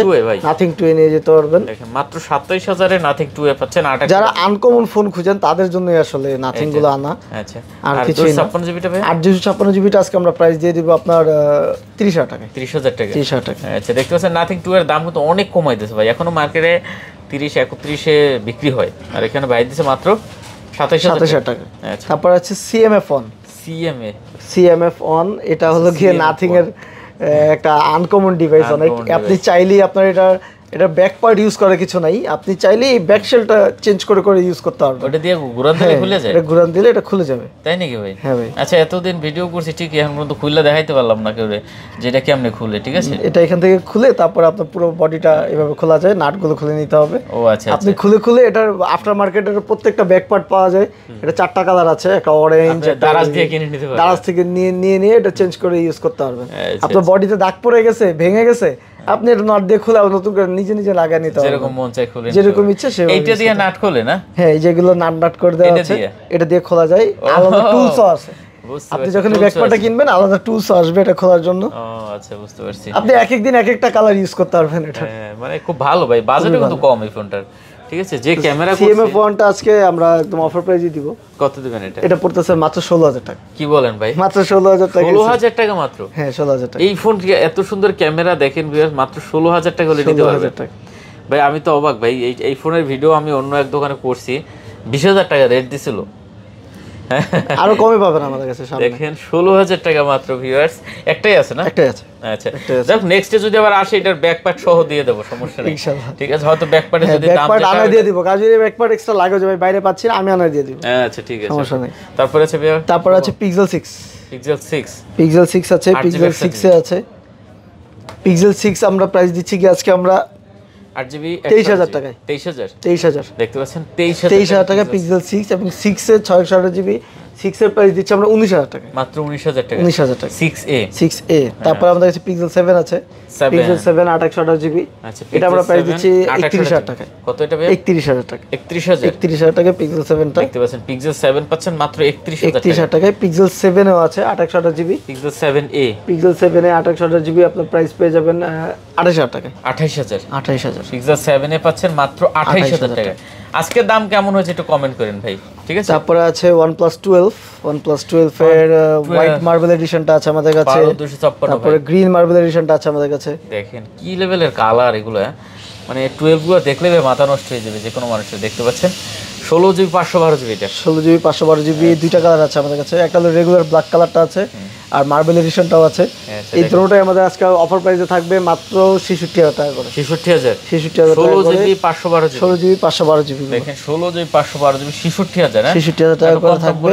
নাথিং 2A নিয়ে যেতে পারবেন। দেখেন মাত্র 27000 এ নাথিং 2A পাচ্ছেন। যারা আনকমন ফোন খুঁজেন তাদের জন্যই আসলে নাথিং গুলো আনা। আচ্ছা, আর কিছু 256 জিবিটা ভাই? 8/256 জিবিটা আজকে আমরা প্রাইস দিয়ে দিব আপনার 30,000 টাকায়। 30,000 টাকা। 30,000 টাকা। আচ্ছা, দেখতে পাচ্ছেন নাথিং 2 এর দাম কিন্তু অনেক কমাই দিয়েছে ভাই। এখনো মার্কেটে 30-31 এ বিক্রি হয়, আর এখানে ভাই দিয়েছে মাত্র 27000 টাকা। তারপর আছে CMF অন, এটা হলো গিয়ে নাথিং এর একটা আনকমন ডিভাইস। অনেক আপনি চাইলেই আপনার এটা ব্যাক পার্ট ইউজ করার কিছু নাই, আপনি চাইলেই ব্যাক শেলটা চেঞ্জ করে ইউজ করতে পারবেন। ওটা দিয়ে ঘুরান দিলে খুলে যায়? এটা ঘুরান দিলে এটা খুলে যাবে। তাই নাকি ভাই? হ্যাঁ ভাই। আচ্ছা, এতদিন ভিডিও করছি ঠিক, এখন পর্যন্ত খুলে দেখাইতে পারলাম না কেউ যেটা কেমনে খুলে, ঠিক আছে? এটা এখান থেকে খুলে তারপর আপনার পুরো বডিটা এভাবে খোলা যায়, নাটগুলো খুলে নিতে হবে। ও আচ্ছা, আপনি খুলে এটার আফটার মার্কেটের প্রত্যেকটা ব্যাক পার্ট পাওয়া যায়। এটা 4টা কালার আছে, একটা অরেঞ্জ, দারাজ দিয়ে কিনে নিতে পারবেন, দারাজ থেকে নিয়ে এটা চেঞ্জ করে ইউজ করতে পারবেন। আপনার বডিতে দাগ পড়ে গেছে, ভেঙে গেছে, আপনি এটা নাট দিয়ে খুলে নতুন করে নিজে লাগিয়ে নিতে পারবেন, যেরকম মন চাই খুলে, যেরকম ইচ্ছে সেভাবে। এইটা দিয়ে নাট খোলে না? হ্যাঁ, এই যেগুলো নাট করে দেওয়া আছে, এটা দিয়ে খোলা যায়। আলাদা টুলসও আছে, আপনি যখন ব্যাকপ্যাকটা কিনবেন আলাদা টুলস আসবে এটা খোলার জন্য। ও আচ্ছা, বুঝতে পারছি। আপনি এক এক দিন এক একটা কালার ইউজ করতে পারবেন এটা। হ্যাঁ, মানে খুব ভালো ভাই, বাজেটও কিন্তু কম এই ফোনটার, ঠিক আছে? যে ক্যামেরা CMF ফোনটা আজকে আমরা একদম অফার প্রাইসে দিব। কত দিবেন এটা? এটা পড়তেছে মাত্র 16000 টাকা। কি বলেন ভাই? মাত্র 16000 টাকা। 16000 টাকা মাত্র? হ্যাঁ, 16000 টাকা। এই ফোন এত সুন্দর ক্যামেরা, দেখেন ভিউয়ার্স, মাত্র 16000 টাকা হলে নিতে পারবেন ভাই। আমি তো অবাক ভাই, এই ফোনের ভিডিও আমি অন্য এক দোকানে করছি, 20000 টাকা রেট দিছিল। আরো কমে পাবেন আমাদের কাছে সামনে। দেখেন 16000 টাকা মাত্র ভিউয়ার্স। একটাই আছে না? একটাই আছে। আচ্ছা, যাক নেক্সটে যদি আবার আসে এটার ব্যাকপ্যাক সহ দিয়ে দেব, সমস্যা নেই ইনশাআল্লাহ, ঠিক আছে? হয়তো ব্যাকপ্যাকে যদি দাম ব্যাকপ্যাক আনা দিয়ে দিব, কাজ যদি ব্যাকপ্যাক এক্সট্রা লাগে যে ভাই বাইরে পাচ্ছি না, আমি আনা দিয়ে দিব। আচ্ছা, ঠিক আছে, সমস্যা নেই। তারপর আছে ভাই, তারপর আছে Pixel 6 আছে, Pixel 6 এ আছে। Pixel 6 আমরা প্রাইস দিচ্ছি কি আজকে আমরা 8GB 23000 টাকায়। 23000 দেখতে পাচ্ছেন, 23000 টাকা Pixel 6 এবং 6 এর 628GB। 6 এর প্রাইস দিচ্ছি আমরা 19000 টাকা, মাত্র 19000 টাকা। 19000 টাকা 6A। তারপর আমাদের কাছে Pixel 7 আছে, Pixel 7 828GB। আচ্ছা, এটা আমরা প্রাইস দিচ্ছি 31000 টাকা। কত এটা ভাই? 31000 টাকা। 31000 টাকা Pixel 7টা দেখতে পাচ্ছেন। Pixel 7 পাচ্ছেন মাত্র 31000 টাকায়। Pixel 7 এও আছে 828GB। Pixel 7A, Pixel 7 এ 828GB আপনার প্রাইস পেয়ে যাবেন 28000 টাকা। 28000 Pixel 7A পাচ্ছেন মাত্র 28000 টাকা। আজকের দাম কেমন হয়েছে একটু কমেন্ট করেন ভাই, ঠিক আছে? তারপরে আছে OnePlus 12 এর হোয়াইট মার্বেল এডিশনটা আছে আমাদের কাছে। 256। তারপরে গ্রিন মার্বেল এডিশনটা আছে আমাদের কাছে। দেখেন কি লেভেলের কালার এগুলো, মানে 12 গুলো দেখলে মাথা নষ্ট হয়ে যাবে যে কোনো মানুষের। দেখতে পাচ্ছেন 16GB 512GB, এটা 16GB 512GB। দুইটা কালার আছে আমাদের কাছে, একটা হলো রেগুলার ব্ল্যাক কালারটা আছে আর মার্বেল এডিশনটাও আছে। এই দুটোটাই আমাদের আজকে অফার প্রাইসে থাকবে মাত্র 66000 টাকা করে। 66000 16GB 512GB দেখেন, 16GB 512GB 66000, হ্যাঁ 66000 টাকা করে থাকবে।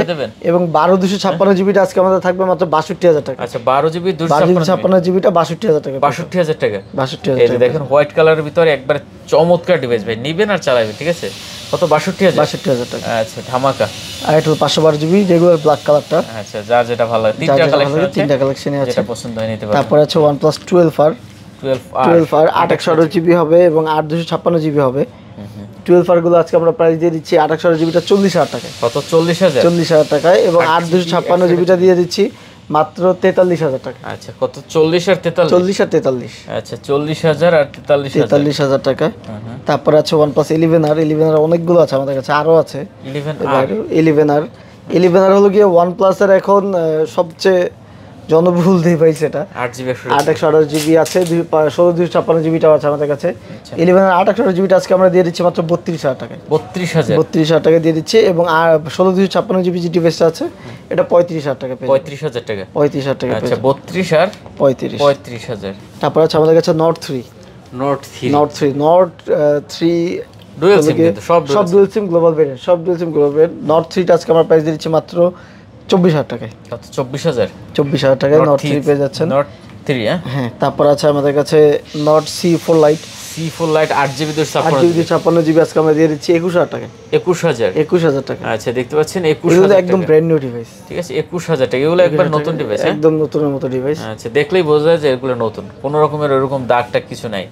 এবং 12256GBটা আজকে আমাদের থাকবে মাত্র 62000 টাকা। আচ্ছা, 12GB 256GBটা 62000 টাকা। 62000 টাকা। 62000 এই যে দেখেন হোয়াইট কালারের ভিতরে একবার চমৎকার ডিভাইস ভাই, নিবেন আর চালাবেন, ঠিক আছে? কত? 62000 টাকা। আচ্ছা, ধামাকা। আর এটা 512GB রেগুলার ব্ল্যাক কালারটা। আচ্ছা, যা যেটা ভালো লাগে, তিনটা কালেকশন আছে, যেটা পছন্দ পছন্দ হয় নিতে পারবেন। তারপর আছে OnePlus 12R 12R 8/128GB হবে এবং 8/256GB হবে। 12R গুলো আজকে আমরা প্রাইস দিয়ে দিচ্ছি 8/128GBটা 40,000 টাকায়। কত? 40,000? 40,000 টাকায়। এবং 8/256GBটা দিয়ে দিচ্ছি মাত্র 43,000 টাকা। আচ্ছা, কত? 40 আর 43? 40 আর 43। আচ্ছা, 40,000 আর 43,000 টাকা। তারপর আছে OnePlus 11R। 11R অনেকগুলো আছে আমাদের কাছে, আরো আছে। 11R হলো গিয়ে OnePlus এর এখন সবচেয়ে জনবহুল ডিভাইস এটা। 8/128GB আছে, 16/256GBটাও আছে আমাদের কাছে। 11R 8/128GBটা আজকে আমরা দিয়ে দিচ্ছি মাত্র 32,000 টাকায়। 32,000 টাকা দিয়ে দিচ্ছি। এবং 16/256GB যে ডিভাইসটা আছে এটা 35,000 টাকা পেয়ে 35,000 টাকা। 35,000 টাকা। আচ্ছা, 32 আর 35,000। তারপর আছে আমাদের কাছে Note 3 ডুয়াল সিম, কিন্তু সব dual SIM global variant. Note 3 টা আজকে আমরা প্রাইস দিয়ে দিচ্ছি মাত্র 24,000 টাকায়। কত? 24,000? 24,000 টাকায় Note 3 পেয়ে যাচ্ছেন। Note 3, হ্যাঁ। তারপর আছে আমাদের কাছে Note C4 Lite 8GB 256GB আজকে আমরা দিয়ে দিচ্ছি 21,000 টাকায়। 21,000 টাকা। আচ্ছা, দেখতে পাচ্ছেন 21,000 একদম ব্র্যান্ড নিউ ডিভাইস। ঠিক আছে, 21,000 টাকা। এগুলো একবার নতুন ডিভাইস, একদম নতুনের মতো ডিভাইস। আচ্ছা, দেখলেই বোঝা যায় যে এগুলো নতুন, কোনো রকমের ওরকম দাগ টাগ কিছু নাই।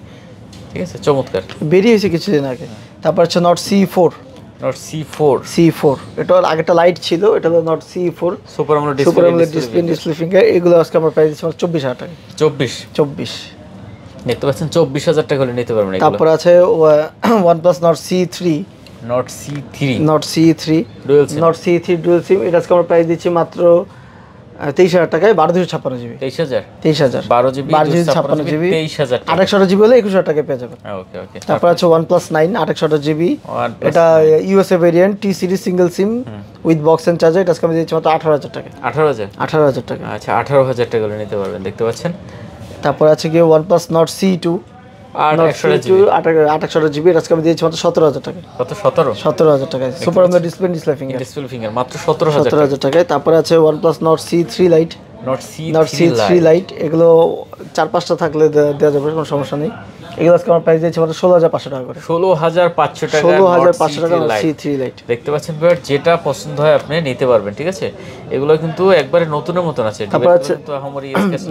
ঠিক আছে, চমৎকার। বেরিয়েছে কিছুদিন আগে। তারপর আছে Note C4। এটা আগেটা লাইট ছিল, এটা হলো Note C4 super AMOLED display finger. এগুলো আজকে আমরা প্রাইস দিচ্ছি 24,000 টাকা। 24 দেখতে পাচ্ছেন, 24,000 টাকা হলে নিতে পারবেন। তারপর আছে OnePlus Note C3 dual SIM. এটা আজকে আমরা প্রাইস দিচ্ছি মাত্র 23,000 টাকায়। 12/256GB। 23,000 12GB 256GB 23,000 টাকা। 8/128GB হলে 21,000 টাকায় পেয়ে যাবেন। ওকে। তারপর আছে OnePlus 9 8/128GB। এটা USA variant, T series single SIM with box and charger. এটা আজকে আমরা দিচ্ছি মাত্র 18,000 টাকা। 18,000 টাকা। আচ্ছা, 18,000 টাকা হলে নিতে পারবেন, দেখতে পাচ্ছেন। তারপর আছে গিয়ে OnePlus Note C2 8/128GB। এটা আজকে আমরা দিচ্ছি মাত্র 17,000 টাকা। কত? 17,000 টাকা। সুপার AMOLED ডিসপ্লে ফিঙ্গার মাত্র 17,000 টাকায়। তারপর আছে OnePlus Note C3 Lite। এগুলো 4-5টা থাকলে দেওয়া যাবে, কোনো সমস্যা নেই। এগুলো আজকে আমার প্রাইস দিয়েছে মাত্র 16,500 টাকা করে। 16,500 টাকা। 16,500 টাকা C3 Lite। দেখতে পাচ্ছেন ভাই, যেটা পছন্দ হয় আপনি নিতে পারবেন। ঠিক আছে, এগুলো কিন্তু একবারে নতুনের মতন আছে। তারপর আছে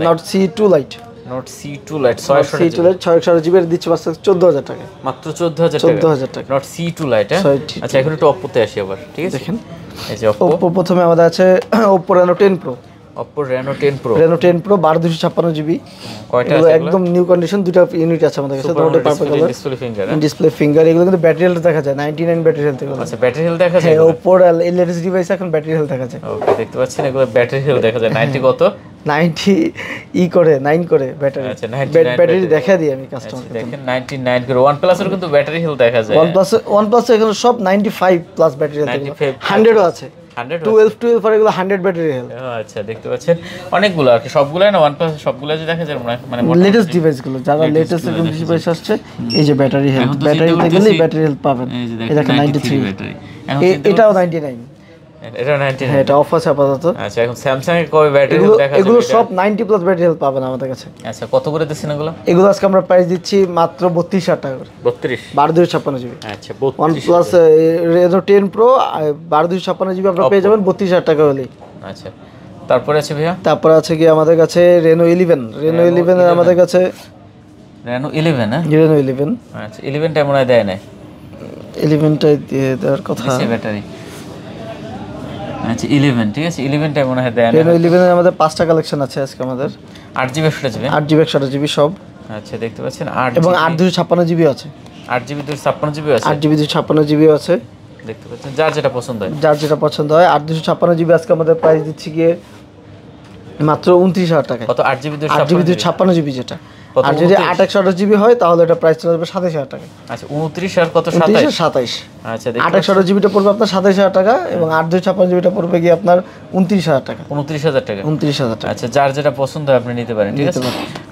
Note C2 Lite 6/128GB দিচ্ছে মাত্র 14,000 টাকা। মাত্র 14,000 টাকা। Note C2 Lite। আচ্ছা, এখন একটু Oppo তে আসি আবার। ঠিক আছে, দেখেন এই যে Oppo প্রথমে আমাদের আছে Oppo Reno 10 Pro। Reno 10 Pro 12/256GB। কয়টা আছে? একদম নিউ কন্ডিশন, দুটো ইউনিট আছে আমাদের কাছে। দুটো পার্পল কালার ডিসপ্লে ফিঙ্গার। এগুলো কিন্তু ব্যাটারি হেলথ দেখা যায় 99 ব্যাটারি হেলথ। আচ্ছা, ব্যাটারি হেলথ দেখা যায়। Oppo এর লেটেস্ট ডিভাইস এখন ব্যাটারি হেলথ দেখা যায়। ওকে, দেখতে পাচ্ছেন এগুলো ব্যাটারি হেলথ দেখা যায় 90 কত? 90 9 করে ব্যাটারি। আচ্ছা, ব্যাটারি দেখা দিই আমি কাস্টমারকে। দেখেন 99 করে। OnePlus এর কিন্তু ব্যাটারি হেলথ দেখা যায়। OnePlus এখন সব 95 প্লাস ব্যাটারি হেলথ। 100 ও আছে। 12 আর এগুলো 100 ব্যাটারি হেলথ। আচ্ছা, দেখতে পাচ্ছেন অনেকগুলো আর কি, সবগুলাই না OnePlus সবগুলাই যে দেখা যায় মানে লেটেস্ট ডিভাইসগুলো, যারা লেটেস্ট ডিভাইস আসছে এই যে ব্যাটারি হেলথ, ব্যাটারিতে গেলেই ব্যাটারি হেলথ পাবেন। এই দেখেন 93 ব্যাটারি। এটাও 99। এটা 99। হ্যাঁ, এটা অফ আছে আপাতত। আচ্ছা, এখন স্যামসাং এর কবে ব্যাটারি হেলথ দেখা যাবে? এগুলো সব 90 প্লাস ব্যাটারি হেলথ পাবেন আমাদের কাছে। আচ্ছা, কত করে দিচ্ছেন এগুলো? এগুলো আজকে আমরা প্রাইস দিচ্ছি মাত্র 32,000 টাকা করে। 12/256GB। আচ্ছা, OnePlus Reno 10 Pro 12/256GB আপনারা পেয়ে যাবেন 32,000 টাকা হলেই। আচ্ছা, তারপরে আছে ভাইয়া? তারপর আছে কি আমাদের কাছে Reno 11 এর আমাদের কাছে Reno 11। হ্যাঁ, Reno 11। আচ্ছা, 11 টা মনে হয় দেয় না। 11 টাই দিয়ে দেওয়ার কথা। ব্যাটারি। আচ্ছা, 11 ঠিক আছে, 11 টা মনে হয় দেয় না। Reno 11 এর আমাদের 5টা কালেকশন আছে আজকে আমাদের। 8GB 128GB সব। আচ্ছা, দেখতে পাচ্ছেন 8 এবং 8/256GB আছে। 8GB 256GB আছে। 8GB 256GB আছে। দেখতে পাচ্ছেন, যার যেটা পছন্দ হয়। 8/256GB আজকে আমাদের প্রাইস দিচ্ছি গিয়ে মাত্র 29,000 টাকা। কত? 8GB 256GB যেটা। আর যদি 8/128GB হয় তাহলে এটা প্রাইস চলে যাবে 27,000 টাকা। আচ্ছা, 29 আর কত? 27। আচ্ছা, 8/128GBটা পড়বে আপনার 27,000 টাকা এবং 8/256GBটা পড়বে গিয়ে আপনার 29,000 টাকা। 29,000 টাকা। 29,000 টাকা। আচ্ছা, যার যেটা পছন্দ হয় আপনি নিতে পারেন। ঠিক আছে।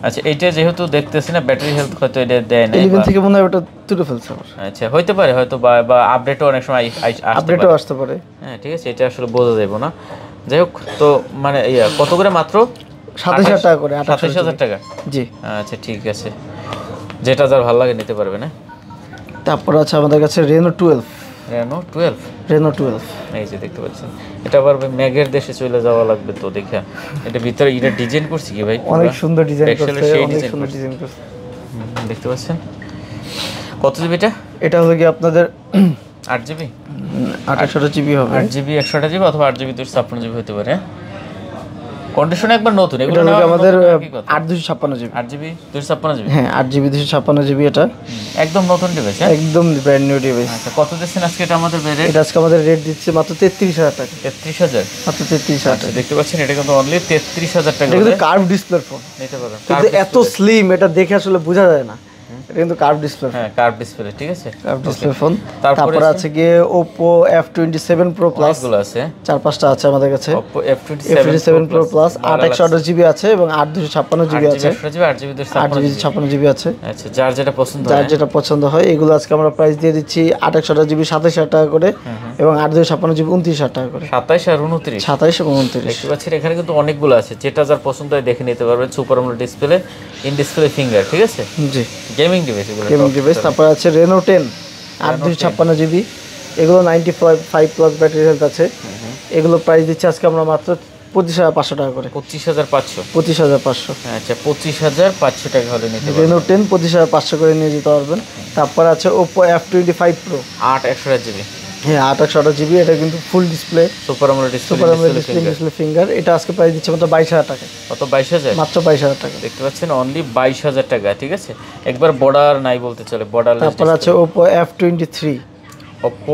আচ্ছা, এইটা যেহেতু দেখতেছি না ব্যাটারি হেলথ হয়তো এটা দেয় না। 11 থেকে মনে হয় ওটা তুলে ফেলছে আবার। আচ্ছা, হইতে পারে হয়তো, বা আপডেটও অনেক সময় আসতে পারে। হ্যাঁ, ঠিক আছে, এটা আসলে বোঝা যাবে না। যাই হোক, তো মানে কত করে? মাত্র 27,000 টাকা করে। 27,000 টাকা। জি। আচ্ছা, ঠিক আছে, যেটা যার ভালো লাগে নিতে পারবে না। তারপর আছে আমাদের কাছে Reno 12 রেনো 12 এই যে দেখতে পাচ্ছেন, এটা আবার ম্যাগের দেশে চলে যাওয়া লাগবে তো দেখা। এটা ভিতরে এটা ডিজাইন করছি কি ভাই, অনেক সুন্দর ডিজাইন করছে, অনেক সুন্দর ডিজাইন করছে। দেখতে পাচ্ছেন কত জিবি এটা? এটা হলো কি আপনাদের 8 জিবি 28 জিবি হবে, 8 জিবি 128 জিবি অথবা 8 জিবি 256 জিবি হতে পারে। কন্ডিশন একবার নতুন, এগুলো এটা আমাদের 8256 জিবি, 8 জিবি 256 জিবি। হ্যাঁ 8 জিবি 256 জিবি, এটা একদম নতুন ডিভাইস, একদম ব্র্যান্ড নিউ ডিভাইস। আচ্ছা কত দিচ্ছেন আজকে এটা আমাদের রেট? এটা আজকে আমাদের রেট দিচ্ছে মাত্র 33000 টাকা। 33000, মাত্র 33000 টাকা। দেখতে পাচ্ছেন এটা কিন্তু অনলি 33000 টাকা। এটা কিন্তু কার্ভ ডিসপ্লে ফোন, নিতে পারেন। কিন্তু এত স্লিম, এটা দেখে আসলে বোঝা যায় না, এটা কিন্তু কার্ভ ডিসপ্লে। হ্যাঁ কার্ভ ডিসপ্লে, ঠিক আছে, কার্ভ ডিসপ্লে ফোন। তারপর আছে গিয়ে Oppo F27 Pro Plus, গুলো আছে 4-5টা আছে আমাদের কাছে। Oppo F27 Pro Plus 8/128 GB আছে এবং 8/256 জিবি আছে, 8/256 জিবি আছে। আচ্ছা যার যেটা পছন্দ হয়, যার যেটা পছন্দ হয়। এগুলো আজকে আমরা প্রাইস দিয়ে দিচ্ছি 8/128 জিবি 27000 টাকা করে এবং 8/256 জিবি 29000 টাকা করে। 27 আর 29, 27 এবং 29 দেখতে পাচ্ছেন এখানে কিন্তু অনেকগুলো আছে, যেটা যার পছন্দ হয় দেখে নিতে পারবেন। Super AMOLED display, in display finger, ঠিক আছে, জি গেমিং ডিভাইস এগুলো, গেমিং ডিভাইস। তারপর আছে Reno 10 8/256 জিবি, এগুলো 95 প্লাস ব্যাটারি হেলথ আছে। এগুলো প্রাইস দিচ্ছি আজকে আমরা মাত্র 25500 টাকা করে। 25500, 25500। আচ্ছা 25500 টাকা হলে নিতে পারবেন। Reno 10 25500 করে নিয়ে যেতে পারবেন। তারপর আছে Oppo F25 Pro 8/128 জিবি, হ্যাঁ 8/128 জিবি, এটা কিন্তু full display, super AMOLED display finger. এটা আজকে প্রাইস দিচ্ছে মাত্র 22000 টাকা। কত? 22000, মাত্র 22000 টাকা। দেখতে পাচ্ছেন অনলি 22000 টাকা, ঠিক আছে, একবার বর্ডার নাই বলতে চলে, বর্ডারলেস। তারপর আছে Oppo F23, Oppo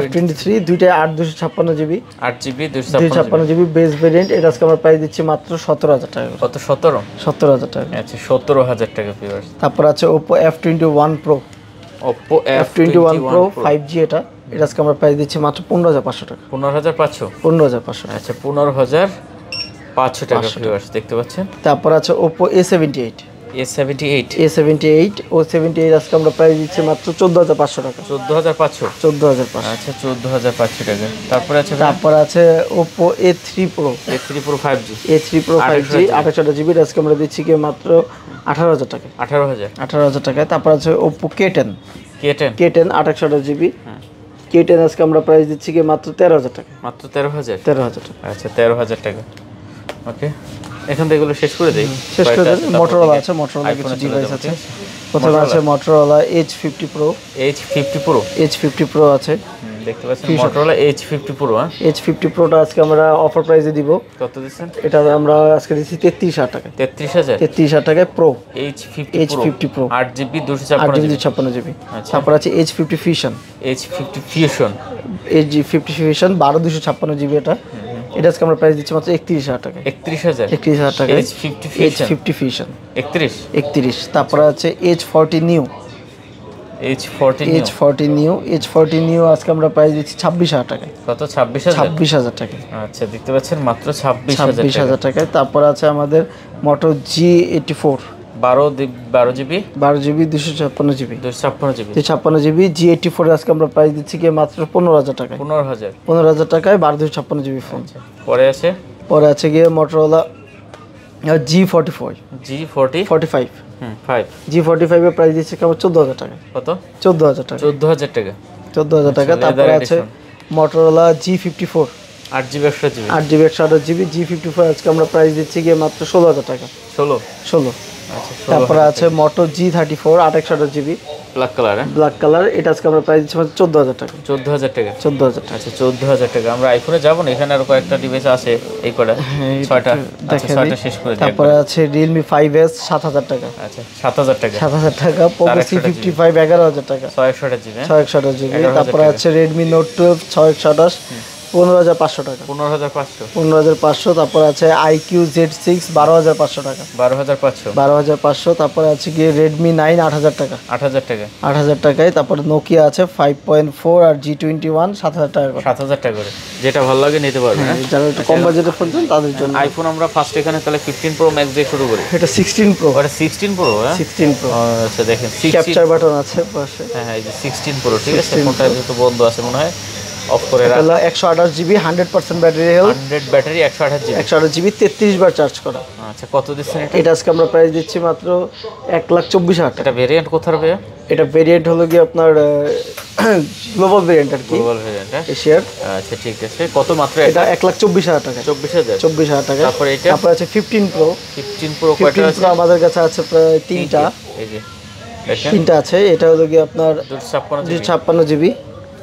F23 দুইটা 8/256 GB, 8 GB 256 GB base variant. এটা আজকে আমরা প্রাইস দিচ্ছি মাত্র 17000 টাকা। কত? 17000 টাকা। আচ্ছা 17000 টাকা ভিউয়ার্স। তারপর আছে Oppo F21 Pro, Oppo F21 Pro 5G, এটা আজকে আমরা প্রাইস দিচ্ছি মাত্র 15500 টাকা। 15500, 15500 টাকা। আচ্ছা 15500 টাকা ভিউয়ার্স, দেখতে পাচ্ছেন। তারপর আছে Oppo A78, A78 O78 আজকে আমরা প্রাইস দিচ্ছি মাত্র 14500 টাকা। 14500, আচ্ছা 14500 টাকা। তারপর আছে Oppo A3 Pro, A3 Pro 5G 8/128 GB, আজকে আমরা দিচ্ছি কি মাত্র 18000 টাকা। 18000 টাকায়। তারপর আছে Oppo K10 8/128 জিবি, K10 আজকে আমরা প্রাইস দিচ্ছি কি মাত্র 13000 টাকা। মাত্র 13000 টাকা। আচ্ছা 13000 টাকা। ওকে, এখন তো এগুলো শেষ করে দেই। শেষ করে দেন। Motorola আছে, Motorola কিছু ডিভাইস আছে। প্রথমে আছে Motorola H50 Pro আছে, দেখতে পাচ্ছেন Motorola H50 Pro। H50 Proটা আজকে আমরা অফার প্রাইসে দিব। কত দিচ্ছেন? এটা আমরা আজকে দিচ্ছি 33000 টাকা। 33000 টাকায় Pro H50 Pro 8 GB 256 GB. তারপর আছে H50 Fusion, H50 Fusion 12256 GB. এটা আজকে আমরা প্রাইস দিচ্ছি মাত্র 31000 টাকা। 31000 টাকা H50 Fusion 31। তারপর আছে H40 New আজকে আমরা প্রাইস দিচ্ছি 26000 টাকা। কত? 26000 টাকা। আচ্ছা দেখতে পাচ্ছেন মাত্র 26000 টাকায়। তারপর আছে আমাদের Moto G84 12 GB 256 GB G84 আজকে আমরা প্রাইস দিচ্ছি কি মাত্র 15000 টাকায়। 15000 টাকায় 256 জিবি ফোন। পরে আছে গিয়ে Motorola G45 এর প্রাইস দিচ্ছে কেমন 14000 টাকা। কত? 14000 টাকা। 14000 টাকা। তারপর আছে Motorola G54 8 GB 128 GB G54 আজকে আমরা প্রাইস দিচ্ছি গিয়ে মাত্র 16000 টাকা। 16। তারপর আছে Moto G34 8/128 GB black colour, এটা আজকে আমরা প্রাইস দিচ্ছি মাত্র 14000 টাকা। 14000 টাকা। আচ্ছা 14000 টাকা। আমরা আইফোনে যাব না, এখানে আরো কয়েকটা ডিভাইস আছে, এই কয়টা 6টা। আচ্ছা 6টা শেষ করে দিই। তারপর আছে Realme 5S 7000 টাকা। আচ্ছা 7000 টাকা। Poco C55 11000 টাকা। 628 জিবি। তারপর আছে Redmi Note 12 628 15500 টাকা। 15500। তারপর আছে IQ Z6 12500 টাকা। 12500। তারপর আছে গিয়ে Redmi 9 8000 টাকা। 8000 টাকায়। তারপর Nokia আছে 5.4 আর G21 7000 টাকা করে। 7000 টাকা করে, যেটা ভালো লাগে নিতে পারবেন। যারা একটু কম বাজেটের ফোন চান তাদের জন্য আইফোন আমরা ফার্স্ট এখানে তাহলে 15 Pro Max দিয়ে শুরু করি। এটা 16 Pro। এটা 16 Pro। 16 Pro। আচ্ছা দেখেন ক্যাপচার বাটন আছে পাশে। হ্যাঁ এই যে 16 Pro, ঠিক আছে। ফোনটা যেহেতু বন্ধ আছে মনে হয়, অফ করে এটা হলো 128 GB 100% battery health, 100 battery 128 GB, 128 GB 33 বার চার্জ করা। আচ্ছা কত দিচ্ছেন এটা? এটা আজকে আমরা প্রাইস দিচ্ছি মাত্র 1,24,000 টাকা। এটা ভেরিয়েন্ট কোথার ভাইয়া? এটা ভেরিয়েন্ট হলো কি আপনার গ্লোবাল ভেরিয়েন্ট আর কি, গ্লোবাল ভেরিয়েন্ট। এশিয়ার। আচ্ছা ঠিক আছে, কত মাত্র? এটা 1,24,000 টাকা। 24,000 টাকা। তারপর এটা? তারপর আছে 15 প্রো। 15 প্রো কয়টা আছে? আমাদের কাছে আছে প্রায় 3টা। এই যে দেখেন 3টা আছে। এটা হলো কি আপনার 256 জিবি,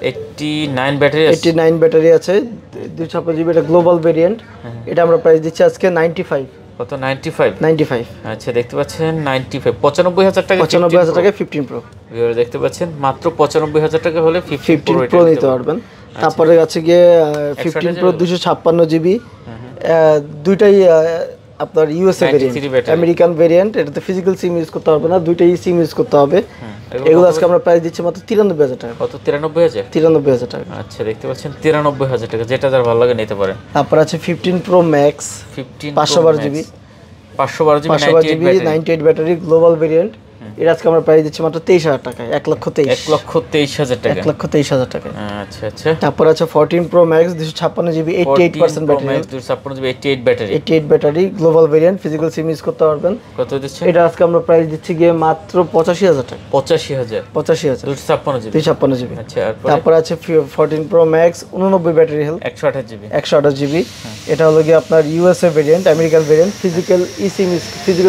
89 ব্যাটারি আছে। 89 ব্যাটারি আছে, 256 জিবি। এটা গ্লোবাল ভেরিয়েন্ট। এটা আমরা প্রাইস দিচ্ছি আজকে 95। কত? 95। আচ্ছা দেখতে পাচ্ছেন 95, 95,000 টাকা। 95,000 টাকায় 15 প্রো। ভিউয়ার দেখতে পাচ্ছেন মাত্র 95,000 টাকা হলে 15 প্রো নিতে পারবেন। তারপরে আছে গিয়ে 15 প্রো 256 জিবি, দুইটাই আপনার ইউএসএ ভেরিয়েন্ট, আমেরিকান ভেরিয়েন্ট। এটাতে ফিজিক্যাল সিম ইউজ করতে হবে না, দুইটাই সিম ইউজ করতে হবে। এগুলো আজকে আমরা প্রাইস দিচ্ছি মাত্র 93,000 টাকা। কত? 93,000। 93,000 টাকা। আচ্ছা দেখতে পাচ্ছেন 93,000 টাকা, যেটা যার ভালো লাগে নিতে পারেন। তারপর আছে 15 pro max, 512 GB, 512 GB 98 battery, global variant. এটা আজকে আমরা প্রাইস দিচ্ছি মাত্র 23,000 টাকায়, 1,23,000 টাকা। 1,23,000 টাকা। আচ্ছা আচ্ছা। তারপর আছে 14 pro max 256 GB, 88% battery, 256 GB 88 battery, 88 battery, global variant, physical SIM use করতে পারবেন। কত দিচ্ছে এটা? আজকে আমরা প্রাইস দিচ্ছি গিয়ে মাত্র 85,000 টাকা। 85,000 256 জিবি। আচ্ছা তারপর আছে 14 pro max 89 battery health, 128 GB, 128 GB. এটা হলো গিয়ে আপনার USA variant, American variant, physical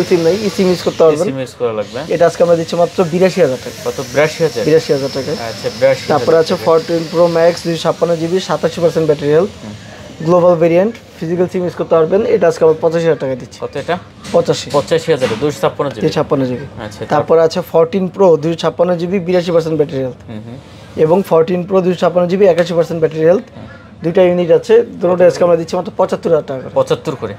সিম নাই, সিম ইউজ করতে পারবেন। সিম ইউজ করা লাগবে। এটা আজকে আমরা দিচ্ছি মাত্র 82,000 টাকা। কত? 82,000। 82,000 টাকা। আচ্ছা 82। তারপর আছে 14 pro max 256 GB, 87% battery health, global variant, physical SIM use করতে পারবেন। এটা আজকে আমরা 85,000 টাকা দিচ্ছি। কত এটা? 85,000 256 জিবি। আচ্ছা। তারপর আছে 14 প্রো 256 জিবি, 82% ব্যাটারি হেলথ, এবং 14 প্রো 256 জিবি, 81% ব্যাটারি হেলথ। দুইটা ইউনিট আছে, দুটোটা আজকে আমরা দিচ্ছি মাত্র 75,000 টাকা। 75 করে।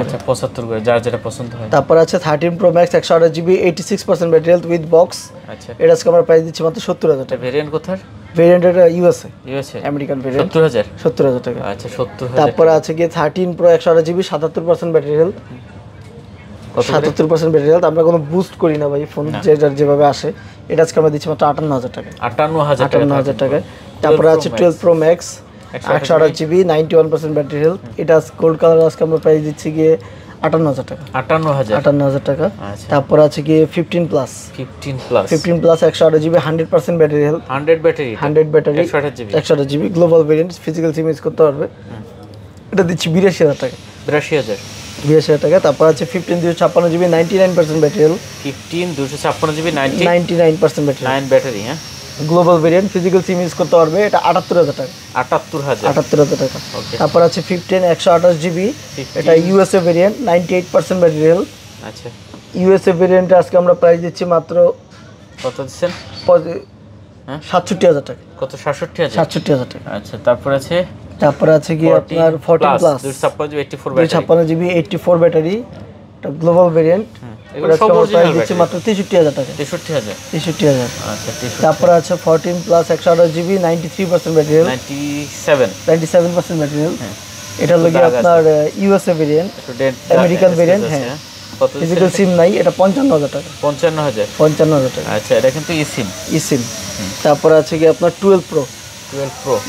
আচ্ছা 75 করে, যার যেটা পছন্দ হয়। তারপর আছে 13 pro max 128 GB, 86% battery health with box. আচ্ছা এটা আজকে আমরা প্রাইস দিচ্ছি মাত্র 70,000 টাকা। ভেরিয়েন্ট কোথার? ভেরিয়েন্ট এটা ইউএসএ, ইউএসএ আমেরিকান ভেরিয়েন্ট। 70,000 টাকা। আচ্ছা 70,000। তারপর আছে গিয়ে 13 pro 128 GB, 77% battery health, 77% battery health. আমরা কোনো বুস্ট করি না ভাই, ফোন যেভাবে আসে। এটা আজকে আমরা দিচ্ছি মাত্র 58,000 টাকা। 58,000 টাকা। তারপর আছে 12 pro max 128 GB, 91% battery health. এটা গোল্ড কালার আজকে আমরা প্রাইস দিচ্ছি গিয়ে 58,000 টাকা। 58,000 টাকা। তারপর আছে গিয়ে 15 plus 128 GB, 100% battery health, 100 battery, 128 GB, global variant, physical SIM use করতে পারবে। এটা দিচ্ছি 82,000 টাকা। 82,000 টাকা। তারপর আছে 15 256 GB, 99% battery health, 15 256 GB, 99% battery, 9 battery. হ্যাঁ, global variant, physical SIM use করতে পারবে। এটা 78,000 টাকা। 78,000 টাকা। তারপর আছে 15 128 জিবি, এটা ইউএসএ ভেরিয়েন্ট, 98% ব্যাটারি হেলথ। আচ্ছা, ইউএসএ ভেরিয়েন্টে আজকে আমরা প্রাইস দিচ্ছি মাত্র কত দিচ্ছেন? 67,000 টাকা। কত? 67,000। 67,000 টাকা। আচ্ছা, তারপর আছে কি আপনার 14 প্লাস 256 জিবি, 84 ব্যাটারি, এটা গ্লোবাল ভেরিয়েন্ট। এটা সব প্রাইস দিচ্ছি মাত্র 63,000 টাকা। 63,000। আচ্ছা, তারপর আছে 14 plus 128 GB, 93% battery health, 97% battery health. এটা হলো কি আপনার ইউএসএ ভেরিয়েন্ট, আমেরিকান ভেরিয়েন্ট। হ্যাঁ, ফিজিক্যাল সিম নাই। এটা 55,000 টাকা। 55,000 টাকা। আচ্ছা, এটা কিন্তু ইসিম। তারপর আছে কি আপনার 12 প্রো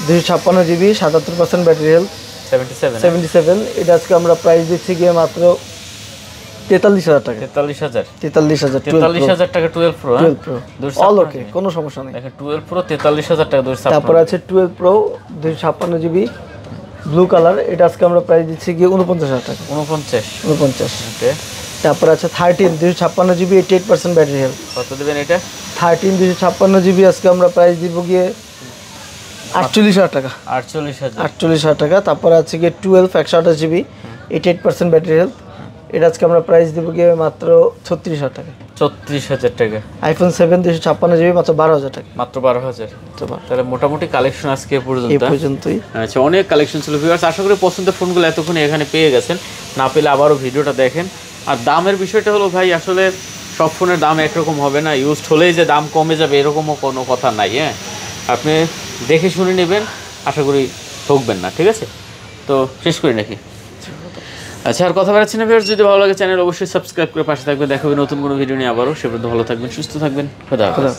256 জিবি, 77% ব্যাটারি হেলথ, 77। এটা আজকে আমরা প্রাইস দিচ্ছি গিয়ে মাত্র 43,000 টাকা। 43,000 টাকা 12 প্রো। 12 প্রো অল ওকে, কোনো সমস্যা নেই। দেখেন 12 প্রো 43,000 টাকা 256। তারপর আছে 12 প্রো 256 জিবি, ব্লু কালার। এটা আজকে আমরা প্রাইস দিচ্ছি গিয়ে 49,000 টাকা। 49। ওকে। তারপর আছে 13 256 জিবি, 88% ব্যাটারি হেলথ। কত দিবেন এটা? 13 256 জিবি আজকে আমরা প্রাইস দিব গিয়ে 48,000 টাকা। 48,000 টাকা। তারপর আছে গিয়ে 12 128 জিবি, 88% ব্যাটারি হেলথ। এটা আজকে আমরা প্রাইস দিব গিয়ে মাত্র 36,000 টাকা। 36,000 টাকা। আইফোন 7 256 জিবি মাত্র 12,000 টাকা। মাত্র 12,000। তাহলে মোটামুটি কালেকশন আজকে এই পর্যন্তই। আচ্ছা, অনেক কালেকশন ছিল ভিউয়ার্স। আশা করি পছন্দের ফোনগুলো এতক্ষণ এখানে পেয়ে গেছেন। না পেলে আবারও ভিডিওটা দেখেন। আর দামের বিষয়টা হলো ভাই, আসলে সব ফোনের দাম একরকম হবে না। ইউজড হলেই যে দাম কমে যাবে এরকমও কোনো কথা নাই। হ্যাঁ, আপনি দেখে শুনে নেবেন, আশা করি ঠকবেন না। ঠিক আছে, তো শেষ করি নাকি? আচ্ছা, আর কথা বাড়াচ্ছি না ভিউয়ার্স। যদি ভালো লাগে চ্যানেল অবশ্যই সাবস্ক্রাইব করে পাশে থাকবেন। দেখা হবে নতুন কোনো ভিডিও নিয়ে আবারও। সে পর্যন্ত ভালো থাকবেন, সুস্থ থাকবেন। খোদা হাফেজ।